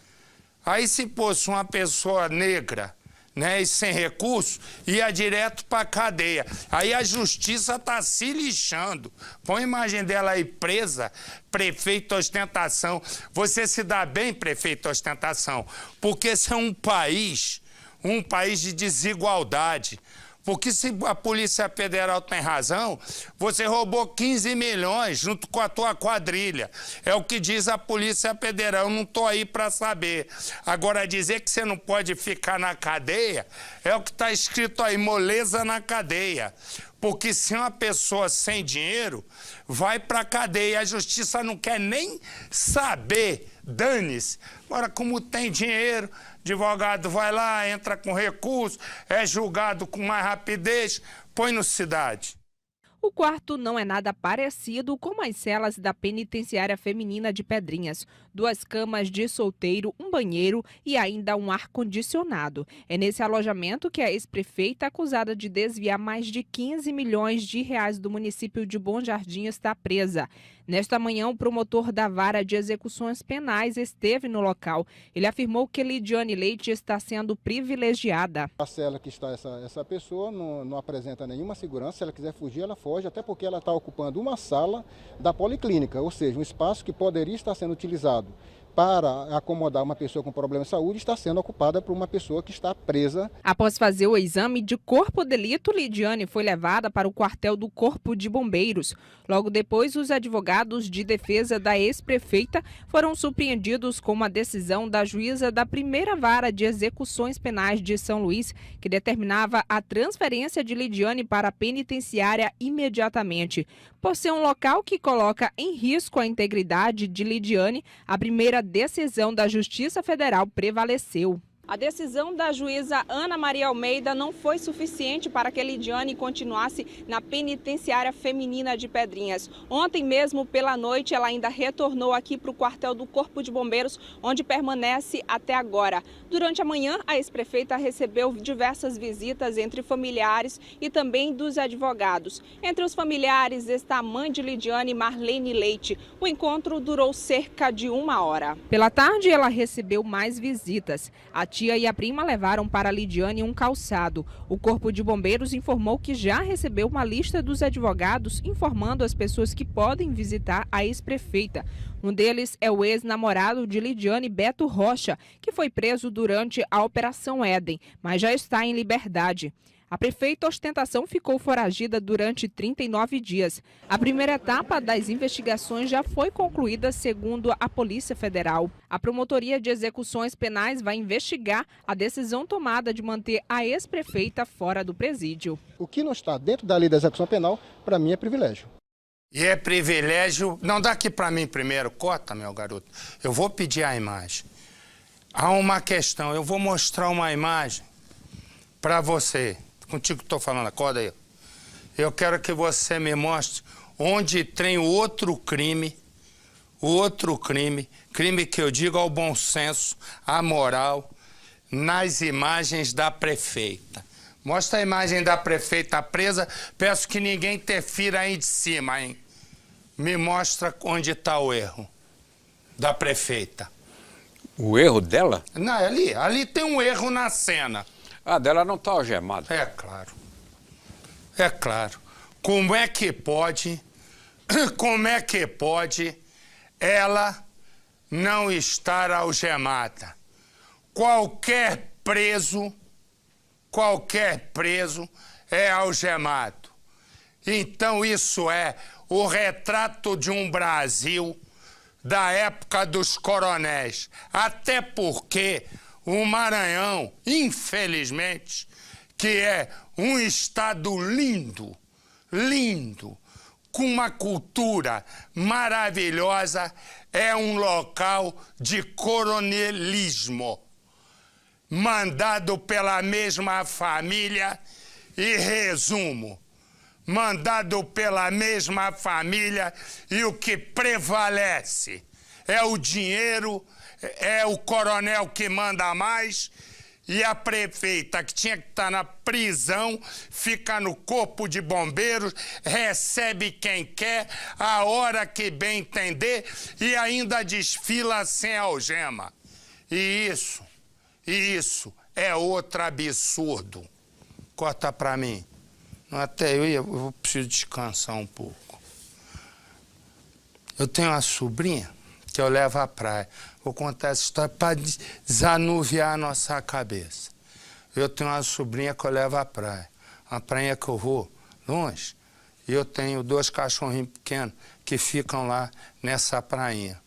Aí se fosse uma pessoa negra, né, e sem recurso, ia direto para a cadeia. Aí a justiça está se lixando. Põe a imagem dela aí presa, prefeito Ostentação. Você se dá bem, prefeito Ostentação, porque esse é um país um país de desigualdade. Porque se a Polícia Federal tem razão, você roubou 15 milhões junto com a tua quadrilha. É o que diz a Polícia Federal, eu não estou aí para saber. Agora, dizer que você não pode ficar na cadeia é o que está escrito aí, moleza na cadeia. Porque se uma pessoa sem dinheiro vai para a cadeia, a justiça não quer nem saber, dane-se. Agora, como tem dinheiro, advogado vai lá, entra com recurso, é julgado com mais rapidez, põe no Cidade. O quarto não é nada parecido com as celas da Penitenciária Feminina de Pedrinhas. 2 camas de solteiro, um banheiro e ainda um ar-condicionado. É nesse alojamento que a ex-prefeita, acusada de desviar mais de 15 milhões de reais do município de Bom Jardim, está presa. Nesta manhã, o promotor da Vara de Execuções Penais esteve no local. Ele afirmou que Lidiane Leite está sendo privilegiada. A cela que está essa pessoa não apresenta nenhuma segurança. Se ela quiser fugir, ela foge, até porque ela está ocupando uma sala da policlínica, ou seja, um espaço que poderia estar sendo utilizado para acomodar uma pessoa com problema de saúde, está sendo ocupada por uma pessoa que está presa. Após fazer o exame de corpo de delito, Lidiane foi levada para o quartel do Corpo de Bombeiros. Logo depois, os advogados de defesa da ex-prefeita foram surpreendidos com uma decisão da juíza da primeira Vara de Execuções Penais de São Luís, que determinava a transferência de Lidiane para a penitenciária imediatamente. Por ser um local que coloca em risco a integridade de Lidiane, a primeira decisão da Justiça Federal prevaleceu. A decisão da juíza Ana Maria Almeida não foi suficiente para que Lidiane continuasse na penitenciária feminina de Pedrinhas. Ontem mesmo, pela noite, ela ainda retornou aqui para o quartel do Corpo de Bombeiros, onde permanece até agora. Durante a manhã, a ex-prefeita recebeu diversas visitas entre familiares e também dos advogados. Entre os familiares está a mãe de Lidiane, Marlene Leite. O encontro durou cerca de 1 hora. Pela tarde, ela recebeu mais visitas. A tia e a prima levaram para Lidiane um calçado. O Corpo de Bombeiros informou que já recebeu uma lista dos advogados informando as pessoas que podem visitar a ex-prefeita. Um deles é o ex-namorado de Lidiane, Beto Rocha, que foi preso durante a Operação Éden, mas já está em liberdade. A prefeita Ostentação ficou foragida durante 39 dias. A primeira etapa das investigações já foi concluída, segundo a Polícia Federal. A Promotoria de Execuções Penais vai investigar a decisão tomada de manter a ex-prefeita fora do presídio. O que não está dentro da lei da execução penal, para mim, é privilégio. E é privilégio... Não, dá aqui para mim primeiro, cota, meu garoto. Eu vou pedir a imagem. Há uma questão, eu vou mostrar uma imagem para você. Contigo que estou falando, acorda aí. Eu quero que você me mostre onde tem o outro crime que eu digo ao bom senso, à moral, nas imagens da prefeita. Mostra a imagem da prefeita presa, peço que ninguém interfira aí de cima, hein? Me mostra onde está o erro da prefeita. O erro dela? Não, ali tem um erro na cena. A dela não está algemada. É claro. É claro. Como é que pode ela não estar algemada? Qualquer preso é algemado. Então isso é o retrato de um Brasil da época dos coronéis. Até porque o Maranhão, infelizmente, que é um estado lindo, com uma cultura maravilhosa, é um local de coronelismo, mandado pela mesma família, e resumo, mandado pela mesma família, e o que prevalece é o dinheiro, é o coronel que manda mais, e a prefeita, que tinha que estar na prisão, fica no Corpo de Bombeiros, recebe quem quer, a hora que bem entender, e ainda desfila sem algema. E isso é outro absurdo. Corta pra mim. Até eu preciso descansar um pouco. Eu tenho uma sobrinha que eu levo à praia. Vou contar essa história para desanuviar a nossa cabeça. eu tenho uma sobrinha que eu levo à praia. Uma praia que eu vou longe. E eu tenho 2 cachorrinhos pequenos que ficam lá nessa prainha.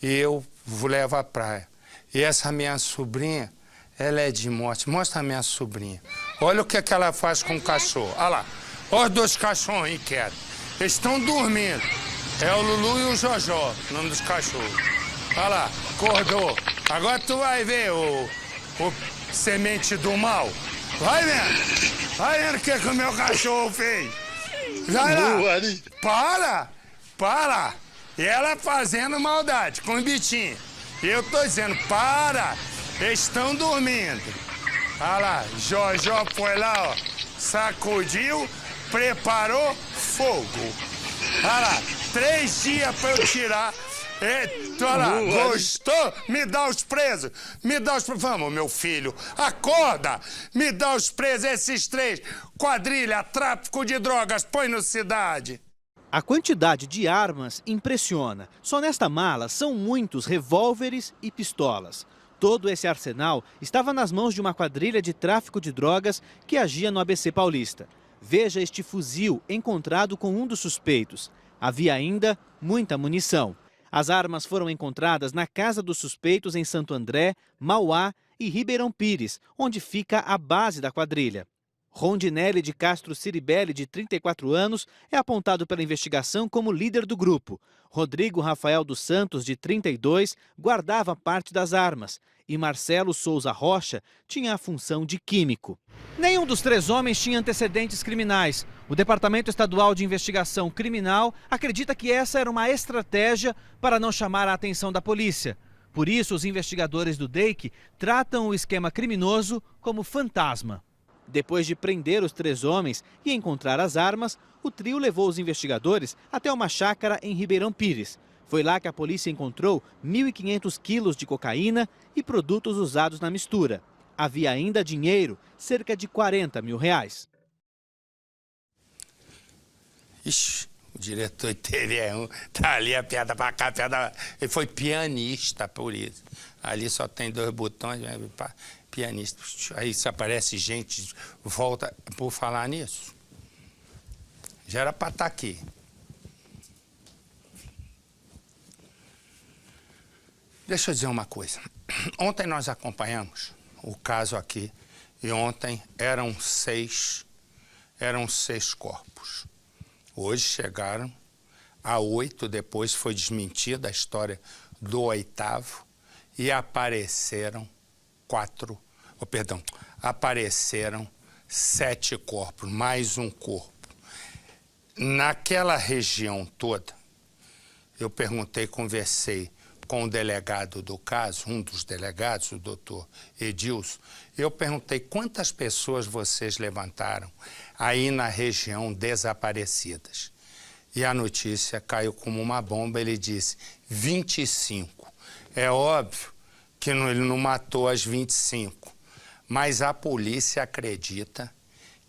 E eu levo à praia. E essa minha sobrinha, ela é de morte. Mostra a minha sobrinha. Olha o que ela faz com o cachorro. Olha lá. Olha os 2 cachorrinhos quietos. Eles estão dormindo. É o Lulu e o Jojó, o nome dos cachorros. Olha lá, acordou. Agora tu vai ver o semente do mal. Vai vendo. Vai vendo o que o meu cachorro fez. Vai lá. Para. E ela fazendo maldade com o bichinho. E eu tô dizendo, para. Eles estão dormindo. Olha lá, Jojó foi lá, ó. Sacudiu, preparou fogo. Olha lá, 3 dias pra eu tirar. Olha lá, gostou? Me dá os presos. Me dá os presos. Vamos, meu filho, acorda. Me dá os presos, esses 3. Quadrilha, tráfico de drogas, põe no cidade. A quantidade de armas impressiona. Só nesta mala são muitos revólveres e pistolas. Todo esse arsenal estava nas mãos de uma quadrilha de tráfico de drogas que agia no ABC Paulista. Veja este fuzil encontrado com um dos suspeitos. Havia ainda muita munição. As armas foram encontradas na casa dos suspeitos em Santo André, Mauá e Ribeirão Pires, onde fica a base da quadrilha. Rondinelli de Castro Ciribelli, de 34 anos, é apontado pela investigação como líder do grupo. Rodrigo Rafael dos Santos, de 32, guardava parte das armas. E Marcelo Souza Rocha tinha a função de químico. Nenhum dos 3 homens tinha antecedentes criminais. O Departamento Estadual de Investigação Criminal acredita que essa era uma estratégia para não chamar a atenção da polícia. Por isso, os investigadores do DEIC tratam o esquema criminoso como fantasma. Depois de prender os 3 homens e encontrar as armas, o trio levou os investigadores até uma chácara em Ribeirão Pires. Foi lá que a polícia encontrou 1.500 quilos de cocaína e produtos usados na mistura. Havia ainda dinheiro, cerca de R$40 mil. Ixi, o diretor teve tá ali a piada pra cá, ele foi pianista, por isso. Ali só tem 2 botões, pianista. Aí se aparece gente, volta por falar nisso. Já era pra estar aqui. Deixa eu dizer uma coisa. Ontem nós acompanhamos o caso aqui e ontem eram 6 corpos. Hoje chegaram a 8, depois foi desmentida a história do 8º e apareceram 7 corpos, mais um corpo. Naquela região toda, eu conversei com o delegado do caso, um dos delegados, o doutor Edilson, eu perguntei quantas pessoas vocês levantaram aí na região desaparecidas. E a notícia caiu como uma bomba, ele disse 25. É óbvio que ele não matou as 25, mas a polícia acredita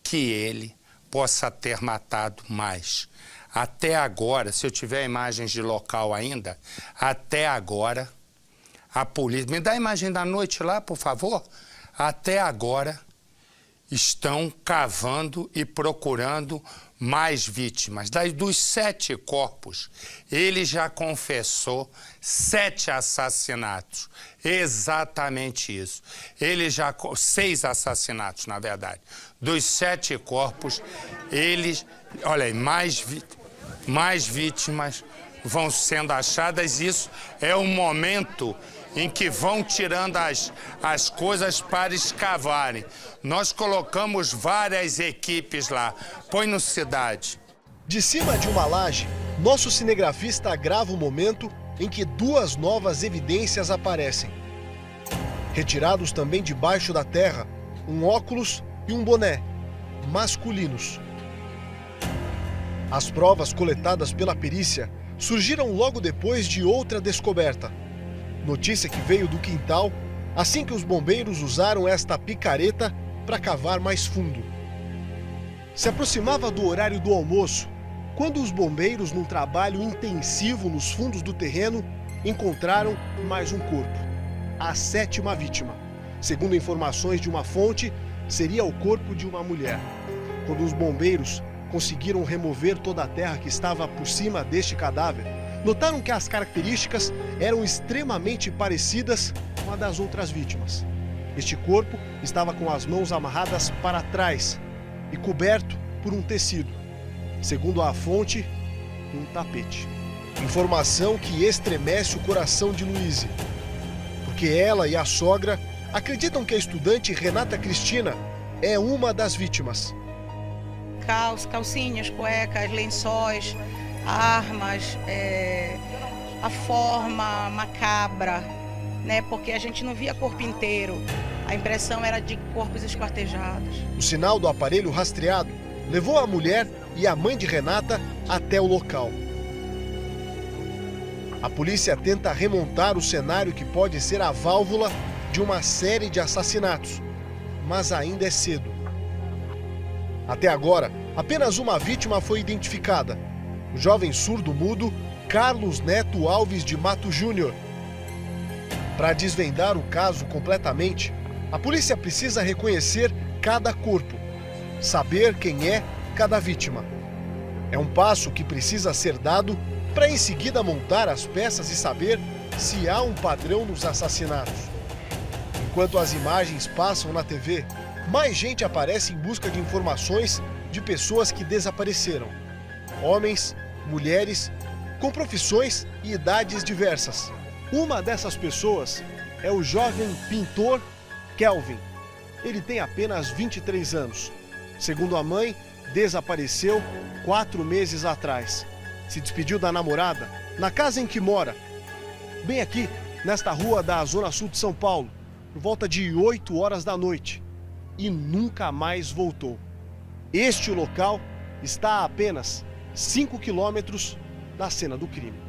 que ele possa ter matado mais. Até agora, se eu tiver imagens de local ainda, até agora, a polícia... Me dá a imagem da noite lá, por favor. Até agora, estão cavando e procurando mais vítimas. Dos 7 corpos, ele já confessou 7 assassinatos. Exatamente isso. 6 assassinatos, na verdade. Dos 7 corpos, olha aí, mais vítimas vão sendo achadas. Isso é o momento em que vão tirando as coisas para escavarem. Nós colocamos várias equipes lá. Põe no Cidade. De cima de uma laje, nosso cinegrafista grava o momento em que 2 novas evidências aparecem. Retirados também debaixo da terra, um óculos e um boné, masculinos. As provas coletadas pela perícia surgiram logo depois de outra descoberta. Notícia que veio do quintal assim que os bombeiros usaram esta picareta para cavar mais fundo. Se aproximava do horário do almoço, quando os bombeiros, num trabalho intensivo nos fundos do terreno, encontraram mais um corpo, a 7ª vítima. Segundo informações de uma fonte, seria o corpo de uma mulher. Quando os bombeiros conseguiram remover toda a terra que estava por cima deste cadáver, notaram que as características eram extremamente parecidas com a das outras vítimas. Este corpo estava com as mãos amarradas para trás e coberto por um tecido. Segundo a fonte, um tapete. Informação que estremece o coração de Luíse, porque ela e a sogra acreditam que a estudante Renata Cristina é uma das vítimas. Calcinhas, cuecas, lençóis, armas, a forma macabra, né? Porque a gente não via corpo inteiro. A impressão era de corpos esquartejados. O sinal do aparelho rastreado levou a mulher e a mãe de Renata até o local. A polícia tenta remontar o cenário que pode ser a válvula de uma série de assassinatos, mas ainda é cedo. Até agora, apenas uma vítima foi identificada: o jovem surdo-mudo Carlos Neto Alves de Mato Júnior. Para desvendar o caso completamente, a polícia precisa reconhecer cada corpo, saber quem é cada vítima. É um passo que precisa ser dado para em seguida montar as peças e saber se há um padrão nos assassinatos. Enquanto as imagens passam na TV, mais gente aparece em busca de informações de pessoas que desapareceram. Homens, mulheres, com profissões e idades diversas. Uma dessas pessoas é o jovem pintor Kelvin. Ele tem apenas 23 anos. Segundo a mãe, desapareceu 4 meses atrás. Se despediu da namorada na casa em que mora, bem aqui, nesta rua da Zona Sul de São Paulo, por volta de 8 horas da noite, e nunca mais voltou. Este local está a apenas 5 quilômetros da cena do crime.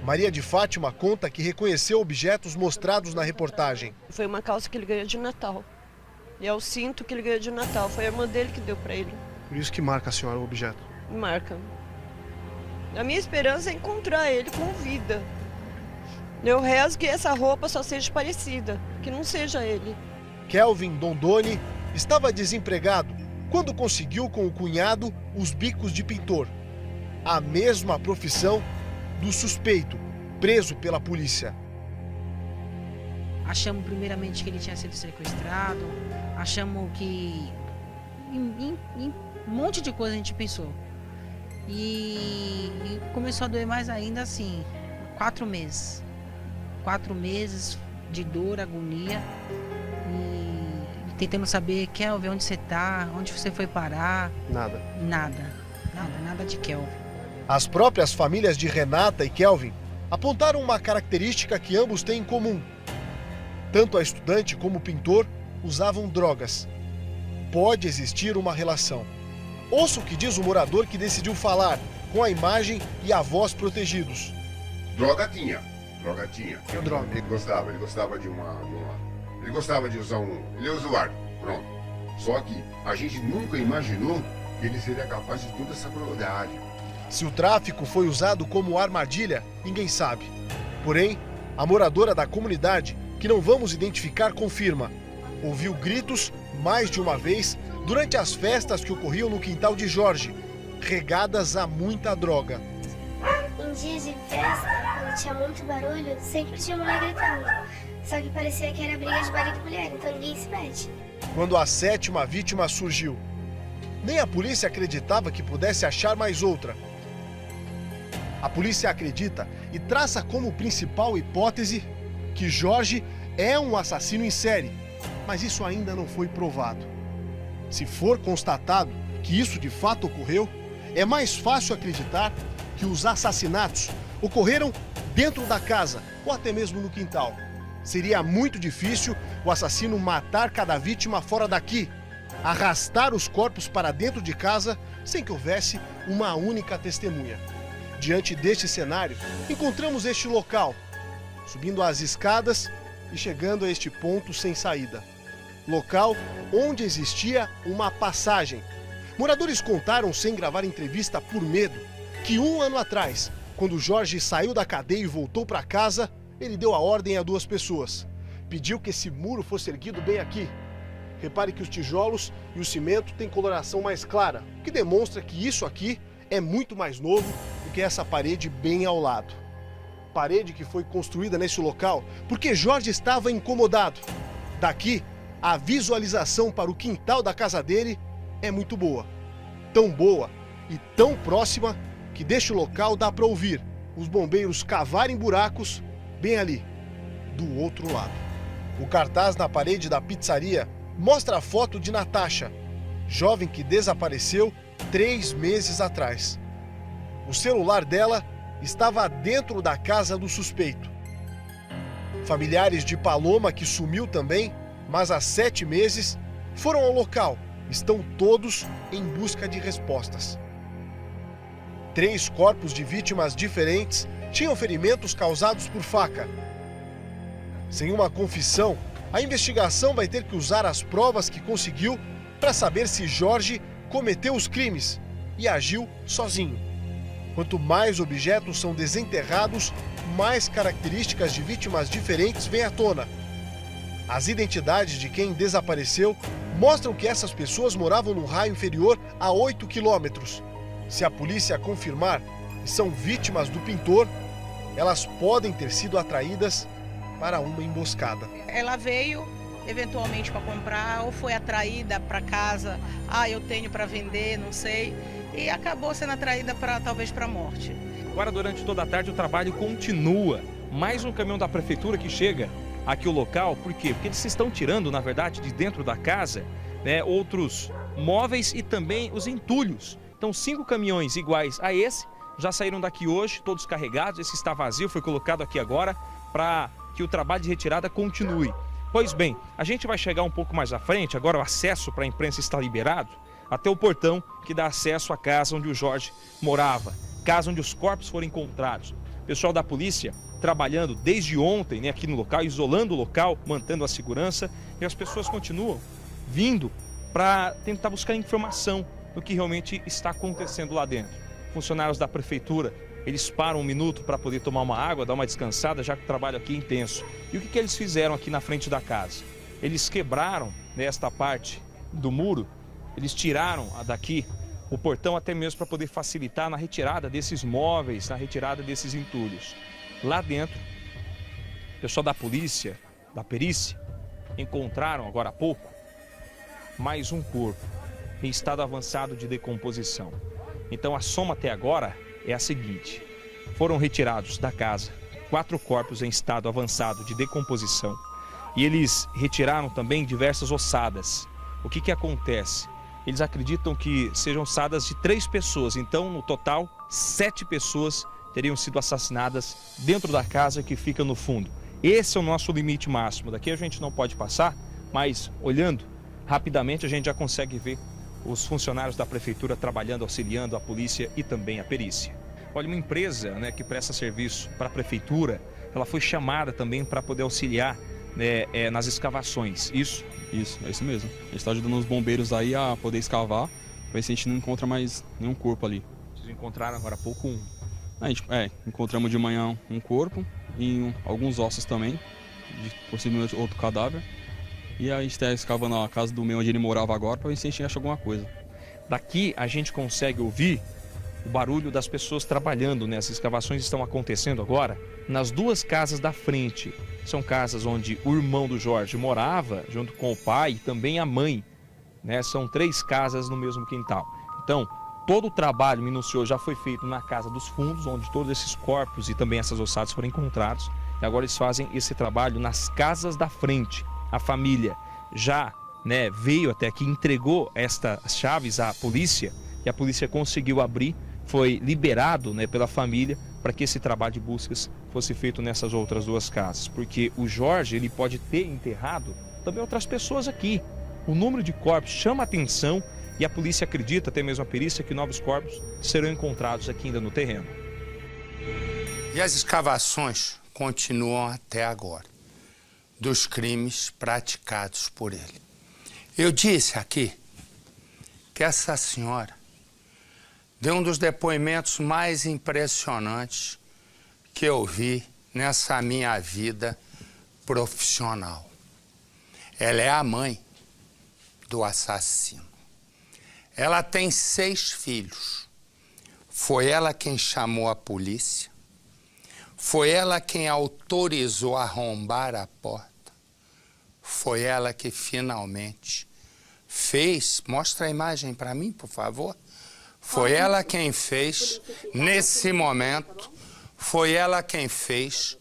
Maria de Fátima conta que reconheceu objetos mostrados na reportagem. Foi uma calça que ele ganhou de Natal. E é o cinto que ele ganhou de Natal. Foi a irmã dele que deu para ele. Por isso que marca a senhora o objeto? Marca. A minha esperança é encontrar ele com vida. Eu rezo que essa roupa só seja parecida, que não seja ele. Kelvin Dondoni estava desempregado quando conseguiu com o cunhado os bicos de pintor. A mesma profissão do suspeito, preso pela polícia. Achamos primeiramente que ele tinha sido sequestrado, achamos que em um monte de coisa a gente pensou. E começou a doer mais ainda assim, 4 meses. 4 meses de dor, agonia. E tentando saber, Kelvin, onde você está, onde você foi parar. Nada. Nada de Kelvin. As próprias famílias de Renata e Kelvin apontaram uma característica que ambos têm em comum. Tanto a estudante como o pintor usavam drogas. Pode existir uma relação. Ouça o que diz o morador que decidiu falar, com a imagem e a voz protegidos. Droga tinha. Que droga? Ele gostava de uma... Ele gostava de usar ele é usuário, pronto. Só que a gente nunca imaginou que ele seria capaz de toda essa crueldade. Se o tráfico foi usado como armadilha, ninguém sabe. Porém, a moradora da comunidade, que não vamos identificar, confirma. Ouviu gritos mais de uma vez durante as festas que ocorriam no quintal de Jorge, regadas a muita droga. Em dias de festa, quando tinha muito barulho, sempre tinha mulher gritando. Só que parecia que era briga de marido e mulher, então ninguém se mete. Quando a 7ª vítima surgiu, nem a polícia acreditava que pudesse achar mais outra. A polícia acredita e traça como principal hipótese que Jorge é um assassino em série, mas isso ainda não foi provado. Se for constatado que isso de fato ocorreu, é mais fácil acreditar que os assassinatos ocorreram dentro da casa ou até mesmo no quintal. Seria muito difícil o assassino matar cada vítima fora daqui, arrastar os corpos para dentro de casa sem que houvesse uma única testemunha. Diante deste cenário, encontramos este local, subindo as escadas e chegando a este ponto sem saída. Local onde existia uma passagem. Moradores contaram, sem gravar entrevista por medo, que 1 ano atrás, quando Jorge saiu da cadeia e voltou para casa, ele deu a ordem a 2 pessoas, pediu que esse muro fosse erguido bem aqui. Repare que os tijolos e o cimento têm coloração mais clara, o que demonstra que isso aqui é muito mais novo do que essa parede bem ao lado. Parede que foi construída nesse local porque Jorge estava incomodado. Daqui, a visualização para o quintal da casa dele é muito boa. Tão boa e tão próxima que deste local dá para ouvir os bombeiros cavarem buracos bem ali, do outro lado. O cartaz na parede da pizzaria mostra a foto de Natasha, jovem que desapareceu 3 meses atrás. O celular dela estava dentro da casa do suspeito. Familiares de Paloma, que sumiu também, mas há 7 meses, foram ao local. Estão todos em busca de respostas. 3 corpos de vítimas diferentes tinham ferimentos causados por faca. Sem uma confissão, a investigação vai ter que usar as provas que conseguiu para saber se Jorge cometeu os crimes e agiu sozinho. Quanto mais objetos são desenterrados, mais características de vítimas diferentes vêm à tona. As identidades de quem desapareceu mostram que essas pessoas moravam num raio inferior a 8 quilômetros. Se a polícia confirmar que são vítimas do pintor, elas podem ter sido atraídas para uma emboscada. Ela veio eventualmente para comprar ou foi atraída para casa, eu tenho para vender, não sei, e acabou sendo atraída talvez para a morte. Agora, durante toda a tarde, o trabalho continua. Mais um caminhão da prefeitura que chega aqui ao local. Por quê? Porque eles estão tirando, na verdade, de dentro da casa, né, outros móveis e também os entulhos. Então, 5 caminhões iguais a esse já saíram daqui hoje, todos carregados. Esse está vazio, foi colocado aqui agora para que o trabalho de retirada continue. Pois bem, a gente vai chegar um pouco mais à frente, agora o acesso para a imprensa está liberado, até o portão que dá acesso à casa onde o Jorge morava, casa onde os corpos foram encontrados. O pessoal da polícia trabalhando desde ontem, né, aqui no local, isolando o local, mantendo a segurança, e as pessoas continuam vindo para tentar buscar informação do que realmente está acontecendo lá dentro. Funcionários da prefeitura, eles param um minuto para poder tomar uma água, dar uma descansada, já que o trabalho aqui é intenso. E o que eles fizeram aqui na frente da casa? Eles quebraram, né, esta parte do muro, eles tiraram daqui o portão até mesmo para poder facilitar na retirada desses móveis, na retirada desses entulhos. Lá dentro, o pessoal da polícia, da perícia, encontraram agora há pouco mais um corpo em estado avançado de decomposição. Então a soma até agora é a seguinte: foram retirados da casa 4 corpos em estado avançado de decomposição e eles retiraram também diversas ossadas. O que acontece? Eles acreditam que sejam ossadas de 3 pessoas, então no total 7 pessoas teriam sido assassinadas dentro da casa que fica no fundo. Esse é o nosso limite máximo, daqui a gente não pode passar, mas olhando rapidamente a gente já consegue ver os funcionários da prefeitura trabalhando, auxiliando a polícia e também a perícia. Olha, uma empresa, né, que presta serviço para a prefeitura, ela foi chamada também para poder auxiliar, né, nas escavações, isso? Isso, é isso mesmo. A gente está ajudando os bombeiros aí a poder escavar, para ver se a gente não encontra mais nenhum corpo ali. Vocês encontraram agora há pouco um? A gente, encontramos de manhã um corpo e alguns ossos também, de possivelmente outro cadáver. E a gente está escavando a casa do meio onde ele morava agora para ver se a gente acha alguma coisa. Daqui a gente consegue ouvir o barulho das pessoas trabalhando, né? As escavações estão acontecendo agora nas 2 casas da frente. São casas onde o irmão do Jorge morava, junto com o pai e também a mãe, né? São 3 casas no mesmo quintal. Então, todo o trabalho minucioso já foi feito na casa dos fundos, onde todos esses corpos e também essas ossadas foram encontrados. E agora eles fazem esse trabalho nas casas da frente. A família já, né, veio até aqui, entregou estas chaves à polícia e a polícia conseguiu abrir, foi liberado, né, pela família para que esse trabalho de buscas fosse feito nessas outras 2 casas. Porque o Jorge, ele pode ter enterrado também outras pessoas aqui. O número de corpos chama atenção e a polícia acredita, até mesmo a perícia, que novos corpos serão encontrados aqui ainda no terreno. E as escavações continuam até agora, dos crimes praticados por ele. Eu disse aqui que essa senhora deu um dos depoimentos mais impressionantes que eu vi nessa minha vida profissional. Ela é a mãe do assassino. Ela tem 6 filhos. Foi ela quem chamou a polícia. Foi ela quem autorizou a arrombar a porta. Foi ela que finalmente fez... Mostra a imagem para mim, por favor. Foi ela quem fez, nesse momento, foi ela quem fez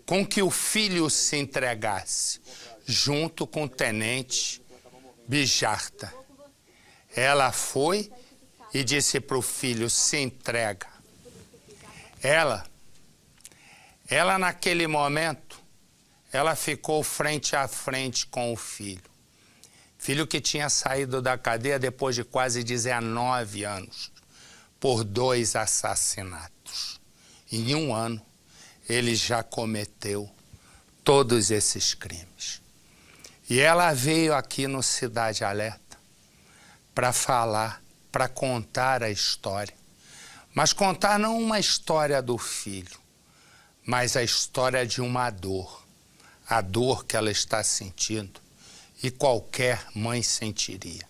com que o filho se entregasse, junto com o tenente Bijarta. Ela foi e disse para o filho, se entrega. Ela naquele momento, ela ficou frente a frente com o filho. Filho que tinha saído da cadeia depois de quase 19 anos, por 2 assassinatos. Em 1 ano, ele já cometeu todos esses crimes. E ela veio aqui no Cidade Alerta para falar, para contar a história. Mas contar não uma história do filho, mas a história de uma dor. A dor que ela está sentindo e qualquer mãe sentiria.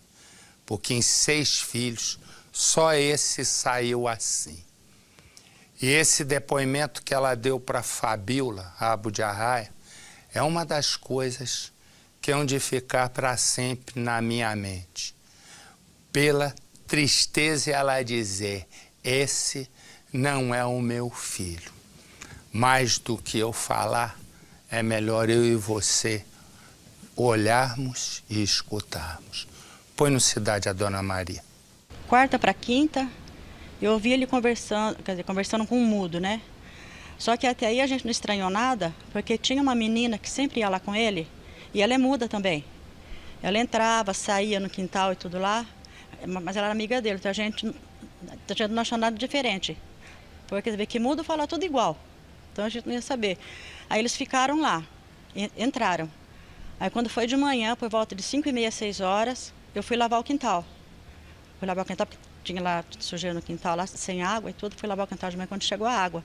Porque em 6 filhos, só esse saiu assim. E esse depoimento que ela deu para Fabíola Abu de Arraia é uma das coisas que hão de ficar para sempre na minha mente. Pela tristeza ela dizer, esse não é o meu filho. Mais do que eu falar, é melhor eu e você olharmos e escutarmos. Põe no Cidade a Dona Maria. Quarta para quinta, eu ouvi ele conversando com um mudo, né? Só que até aí a gente não estranhou nada, porque tinha uma menina que sempre ia lá com ele, e ela é muda também. Ela entrava, saía no quintal e tudo lá, mas ela era amiga dele, então a gente não achou nada diferente. Porque você vê que mudo fala tudo igual, então a gente não ia saber. Aí eles ficaram lá, entraram. Aí quando foi de manhã, por volta de 5h30, 6 horas, eu fui lavar o quintal. Fui lavar o quintal, porque tinha lá sujeira no quintal, lá sem água e tudo. Fui lavar o quintal de manhã quando chegou a água.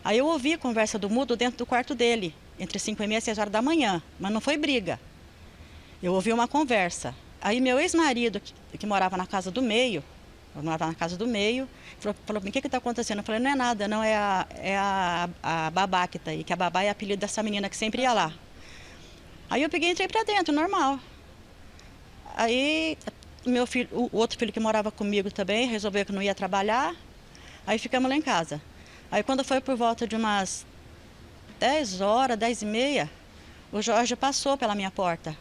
Aí eu ouvi a conversa do mudo dentro do quarto dele, entre 5h30 e 6 horas da manhã, mas não foi briga. Eu ouvi uma conversa. Aí meu ex-marido, que morava na casa do meio, falou para mim, o que está acontecendo? Eu falei, não é nada, não, é a babá que está aí, que a babá é apelido dessa menina que sempre ia lá. Aí eu peguei e entrei para dentro, normal. Aí meu filho, o outro filho que morava comigo também, resolveu que não ia trabalhar, aí ficamos lá em casa. Aí quando foi por volta de umas 10 horas, 10h30, o Jorge passou pela minha porta.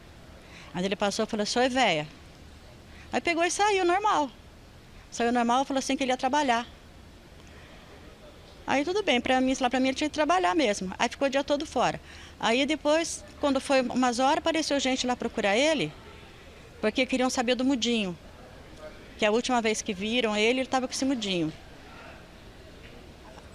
Aí ele passou e falou, sou véia. Aí pegou e saiu, normal. Saiu normal, falou assim que ele ia trabalhar. Aí tudo bem, para mim ele tinha que trabalhar mesmo. Aí ficou o dia todo fora. Aí depois, quando foi umas horas, apareceu gente lá procurar ele, porque queriam saber do mudinho. Que a última vez que viram ele estava com esse mudinho.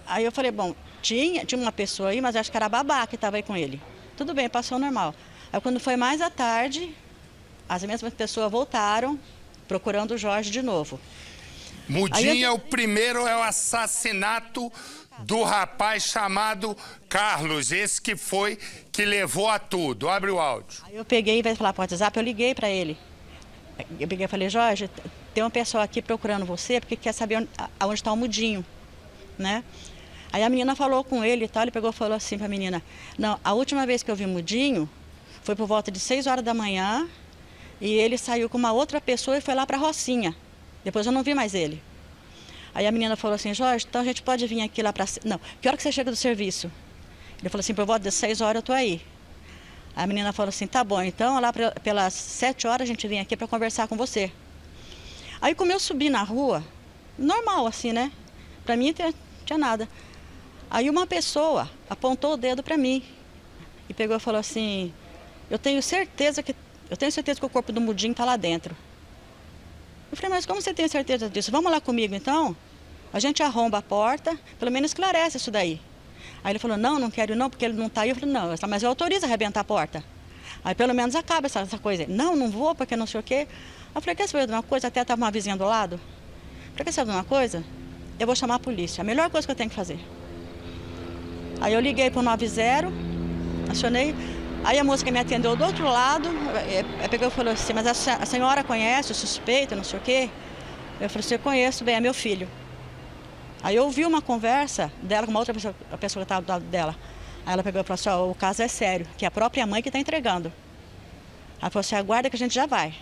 Aí eu falei, bom, tinha uma pessoa aí, mas acho que era a babá que estava aí com ele. Tudo bem, passou normal. Aí quando foi mais à tarde, as mesmas pessoas voltaram, procurando o Jorge de novo. Mudinho é o primeiro, é o assassinato do rapaz chamado Carlos, esse que levou a tudo. Abre o áudio. Aí eu peguei, em vez de falar por WhatsApp, eu liguei para ele. Eu peguei e falei, Jorge, tem uma pessoa aqui procurando você, porque quer saber onde está o mudinho, né? Aí a menina falou com ele e tal, ele pegou e falou assim para a menina, não, a última vez que eu vi o mudinho foi por volta de 6 horas da manhã e ele saiu com uma outra pessoa e foi lá para a Rocinha. Depois eu não vi mais ele. Aí a menina falou assim, Jorge, então a gente pode vir aqui lá para... Não, que hora que você chega do serviço? Ele falou assim, por volta de 6 horas eu tô aí. Aí a menina falou assim, tá bom, então lá pelas 7 horas a gente vem aqui para conversar com você. Aí como eu subi na rua, normal assim, né? Para mim não tinha nada. Aí uma pessoa apontou o dedo para mim e pegou e falou assim, eu tenho certeza que o corpo do mudinho tá lá dentro. Eu falei, mas como você tem certeza disso? Vamos lá comigo então? A gente arromba a porta, pelo menos esclarece isso daí. Aí ele falou, não quero não, porque ele não tá aí. Eu falei, não, mas eu autorizo a arrebentar a porta. Aí pelo menos acaba essa coisa. Não vou, porque não sei o quê. Eu falei, quer saber de uma coisa? Até estava uma vizinha do lado. Falei, quer saber de uma coisa? Eu vou chamar a polícia, a melhor coisa que eu tenho que fazer. Aí eu liguei para o 90, acionei. Aí a moça que me atendeu do outro lado, pegou e falou assim, mas a senhora conhece o suspeito, não sei o quê? Eu falei assim, eu conheço bem, é meu filho. Aí eu ouvi uma conversa dela com uma outra pessoa, a pessoa que estava do lado dela. Aí ela pegou e falou assim, ó, o caso é sério, que é a própria mãe que está entregando. Aí falou assim, aguarda que a gente já vai.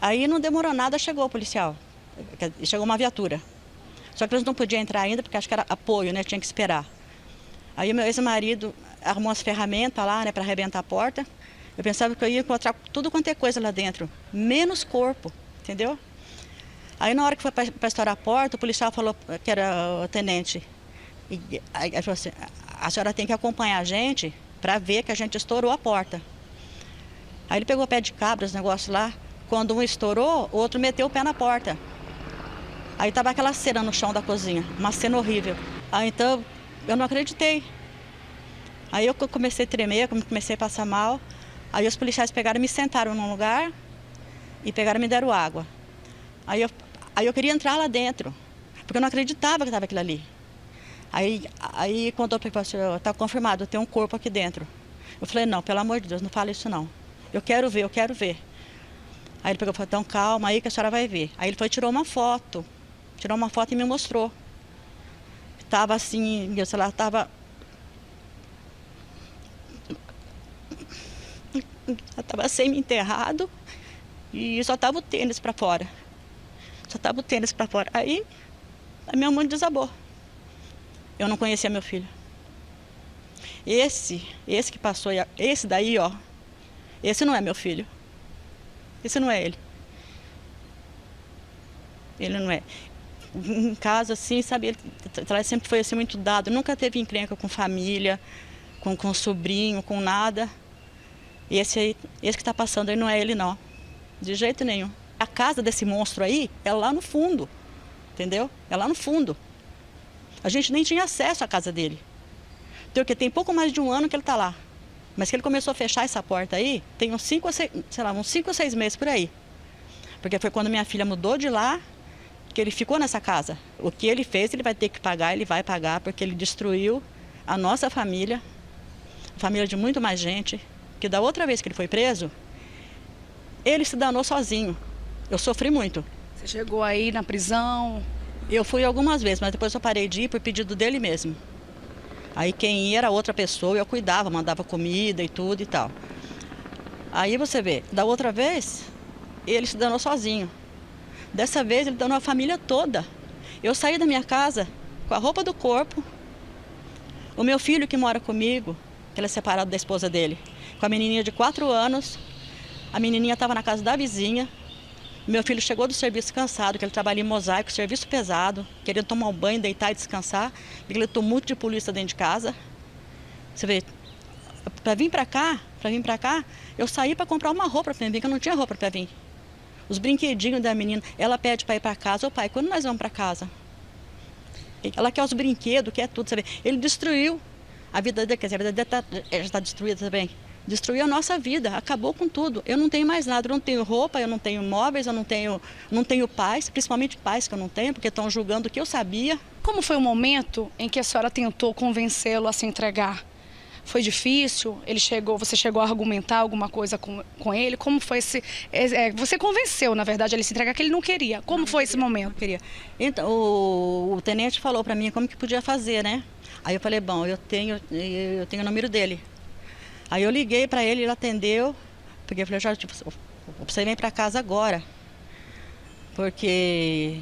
Aí não demorou nada, chegou o policial, chegou uma viatura. Só que eles não podiam entrar ainda, porque acho que era apoio, né, tinha que esperar. Aí o meu ex-marido arrumou as ferramentas lá, né, para arrebentar a porta. Eu pensava que eu ia encontrar tudo quanto é coisa lá dentro, menos corpo, entendeu? Aí na hora que foi para estourar a porta, o policial falou que era o tenente. Aí falou assim, a senhora tem que acompanhar a gente para ver que a gente estourou a porta. Aí ele pegou o pé de cabra, os negócios lá. Quando um estourou, o outro meteu o pé na porta. Aí estava aquela cena no chão da cozinha, uma cena horrível. Aí então eu não acreditei. Aí eu comecei a tremer, comecei a passar mal. Aí os policiais pegaram e me sentaram num lugar e pegaram e me deram água. Aí eu queria entrar lá dentro, porque eu não acreditava que estava aquilo ali. Aí quando eu falei assim, está confirmado, tem um corpo aqui dentro. Eu falei, não, pelo amor de Deus, não fala isso não. Eu quero ver, eu quero ver. Aí ele pegou e falou, então calma aí que a senhora vai ver. Aí ele foi e tirou uma foto e me mostrou. Estava assim, meu celular estava... Estava semi-enterrado e só estava o tênis para fora. Aí a minha mão desabou. Eu não conhecia meu filho. Esse que passou, esse daí, ó, esse não é meu filho. Esse não é ele. Ele não é. Em casa, assim, sabe, ele sempre foi assim muito dado. Nunca teve encrenca com família, com sobrinho, com nada. Esse que está passando aí não é ele, não. De jeito nenhum. A casa desse monstro aí é lá no fundo, entendeu? É lá no fundo. A gente nem tinha acesso à casa dele. Porque tem pouco mais de um ano que ele está lá. Mas que ele começou a fechar essa porta aí, tem uns 5 ou 6 meses por aí. Porque foi quando minha filha mudou de lá, que ele ficou nessa casa. O que ele fez, ele vai ter que pagar, ele vai pagar, porque ele destruiu a nossa família, a família de muito mais gente. Que da outra vez que ele foi preso, ele se danou sozinho. Eu sofri muito. Você chegou aí na prisão? Eu fui algumas vezes, mas depois eu parei de ir por pedido dele mesmo. Aí quem ia era outra pessoa, eu cuidava, mandava comida e tudo e tal. Aí você vê, da outra vez, ele se danou sozinho. Dessa vez ele danou a família toda. Eu saí da minha casa com a roupa do corpo. O meu filho que mora comigo, que ele é separado da esposa dele, com a menininha de 4 anos. A menininha estava na casa da vizinha. Meu filho chegou do serviço cansado, que ele trabalha em mosaico, serviço pesado, querendo tomar um banho, deitar e descansar. Ele tumulto de polícia dentro de casa. Você vê, para vir para cá, eu saí para comprar uma roupa para mim, porque eu não tinha roupa para vir. Os brinquedinhos da menina, ela pede para ir para casa. Ô pai, quando nós vamos para casa? Ela quer os brinquedos, quer tudo, sabe? Ele destruiu a vida dele, quer dizer, a vida dele já está destruída também. Destruiu a nossa vida, acabou com tudo. Eu não tenho mais nada, eu não tenho roupa, eu não tenho móveis, eu não tenho pais, principalmente pais que eu não tenho, porque estão julgando o que eu sabia. Como foi o momento em que a senhora tentou convencê-lo a se entregar? Foi difícil? Você chegou a argumentar alguma coisa com ele? Como foi esse... você convenceu, na verdade, ele se entregar, que ele não queria. Como foi esse momento? Não queria. Então, o tenente falou para mim como que podia fazer, né? Aí eu falei, bom, eu tenho o número dele. Aí eu liguei para ele, ele atendeu, porque eu falei, Jorge, você vem para casa agora, porque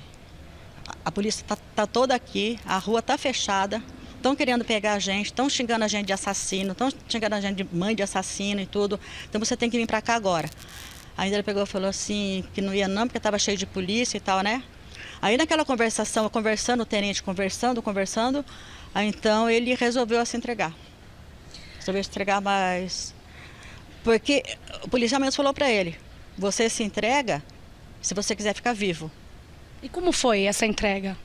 a polícia tá toda aqui, a rua tá fechada, estão querendo pegar a gente, estão xingando a gente de assassino, estão xingando a gente de mãe de assassino e tudo, então você tem que vir para cá agora. Aí ele pegou e falou assim, que não ia não, porque estava cheio de polícia e tal, né? Aí naquela conversação, conversando, o tenente conversando, aí então ele resolveu se entregar. Resolveu se entregar, mas... Porque o policial mesmo falou para ele, você se entrega se você quiser ficar vivo. E como foi essa entrega?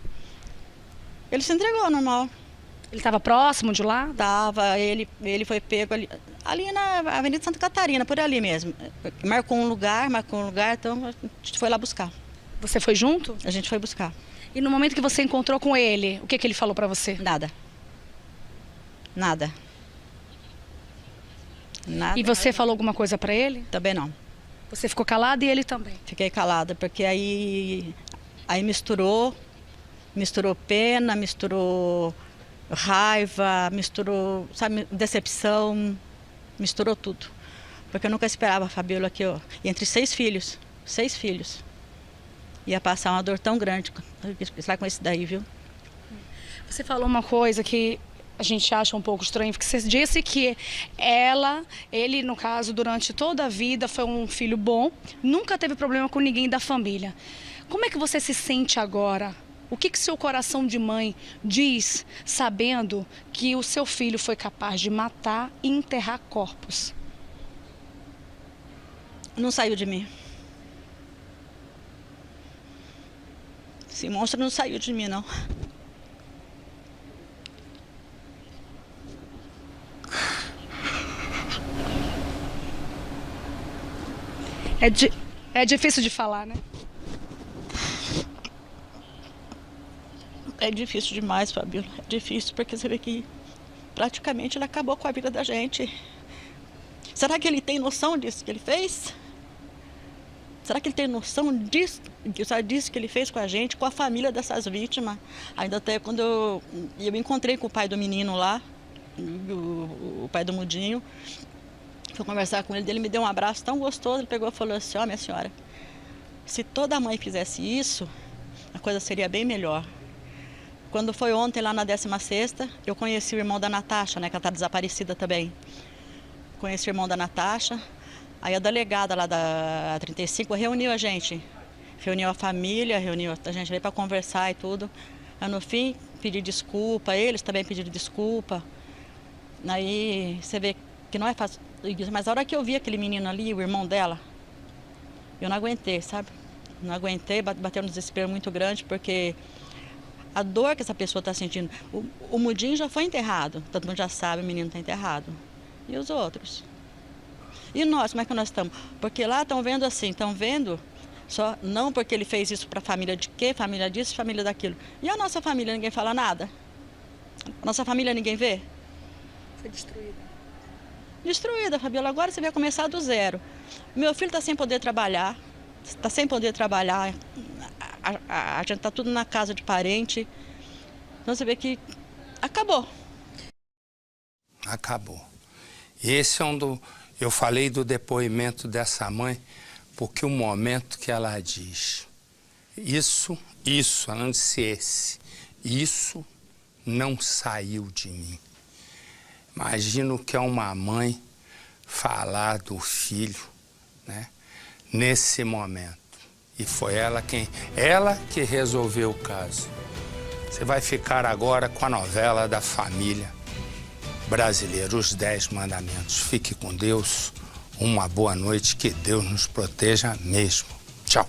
Ele se entregou, normal. Ele estava próximo de lá? Estava, ele foi pego ali na Avenida Santa Catarina, por ali mesmo. Marcou um lugar, então a gente foi lá buscar. Você foi junto? A gente foi buscar. E no momento que você encontrou com ele, o que ele falou para você? Nada. Nada. Nada. E você falou alguma coisa para ele? Também não. Você ficou calada e ele também? Fiquei calada, porque aí misturou pena, misturou raiva, misturou, sabe, decepção, misturou tudo. Porque eu nunca esperava a Fabíola aqui, ó, entre 6 filhos, ia passar uma dor tão grande, sabe, com esse daí, viu? Você falou uma coisa que a gente acha um pouco estranho, porque você disse que ele, no caso, durante toda a vida foi um filho bom, nunca teve problema com ninguém da família. Como é que você se sente agora? O que seu coração de mãe diz, sabendo que o seu filho foi capaz de matar e enterrar corpos? Não saiu de mim. Esse monstro não saiu de mim, não. É difícil de falar, né? É difícil demais, Fabíola. É difícil porque você vê que praticamente ele acabou com a vida da gente. Será que ele tem noção disso que ele fez? Será que ele tem noção disso que ele fez com a gente, com a família dessas vítimas? Ainda até quando eu encontrei com o pai do menino lá, o pai do Mudinho, fui conversar com ele, ele me deu um abraço tão gostoso, ele pegou e falou assim, ó, minha senhora, se toda mãe fizesse isso, a coisa seria bem melhor. Quando foi ontem, lá na 16ª, eu conheci o irmão da Natasha, né, que ela está desaparecida também. Conheci o irmão da Natasha, aí a delegada lá da 35 reuniu a gente, reuniu a família, a gente veio para conversar e tudo. Aí no fim, pedi desculpa, eles também pediram desculpa. Aí você vê que não é fácil, mas a hora que eu vi aquele menino ali, o irmão dela, eu não aguentei, sabe? Não aguentei, bateu um desespero muito grande, porque a dor que essa pessoa está sentindo. O Mudinho já foi enterrado, todo mundo já sabe, o menino está enterrado. E os outros? E nós, como é que nós estamos? Porque lá estão vendo assim, estão vendo, só não porque ele fez isso para a família de quê, família disso, família daquilo. E a nossa família, ninguém fala nada? A nossa família ninguém vê? Foi destruída. Destruída, Fabíola. Agora você vai começar do zero. Meu filho está sem poder trabalhar, a gente está tudo na casa de parente. Então você vê que acabou. Acabou. Esse é eu falei do depoimento dessa mãe, porque o momento que ela diz, isso, ela não disse esse, isso não saiu de mim. Imagino que é uma mãe falar do filho, né, nesse momento. E foi ela que resolveu o caso. Você vai ficar agora com a novela da família brasileira, Os 10 Mandamentos. Fique com Deus, uma boa noite, que Deus nos proteja mesmo. Tchau.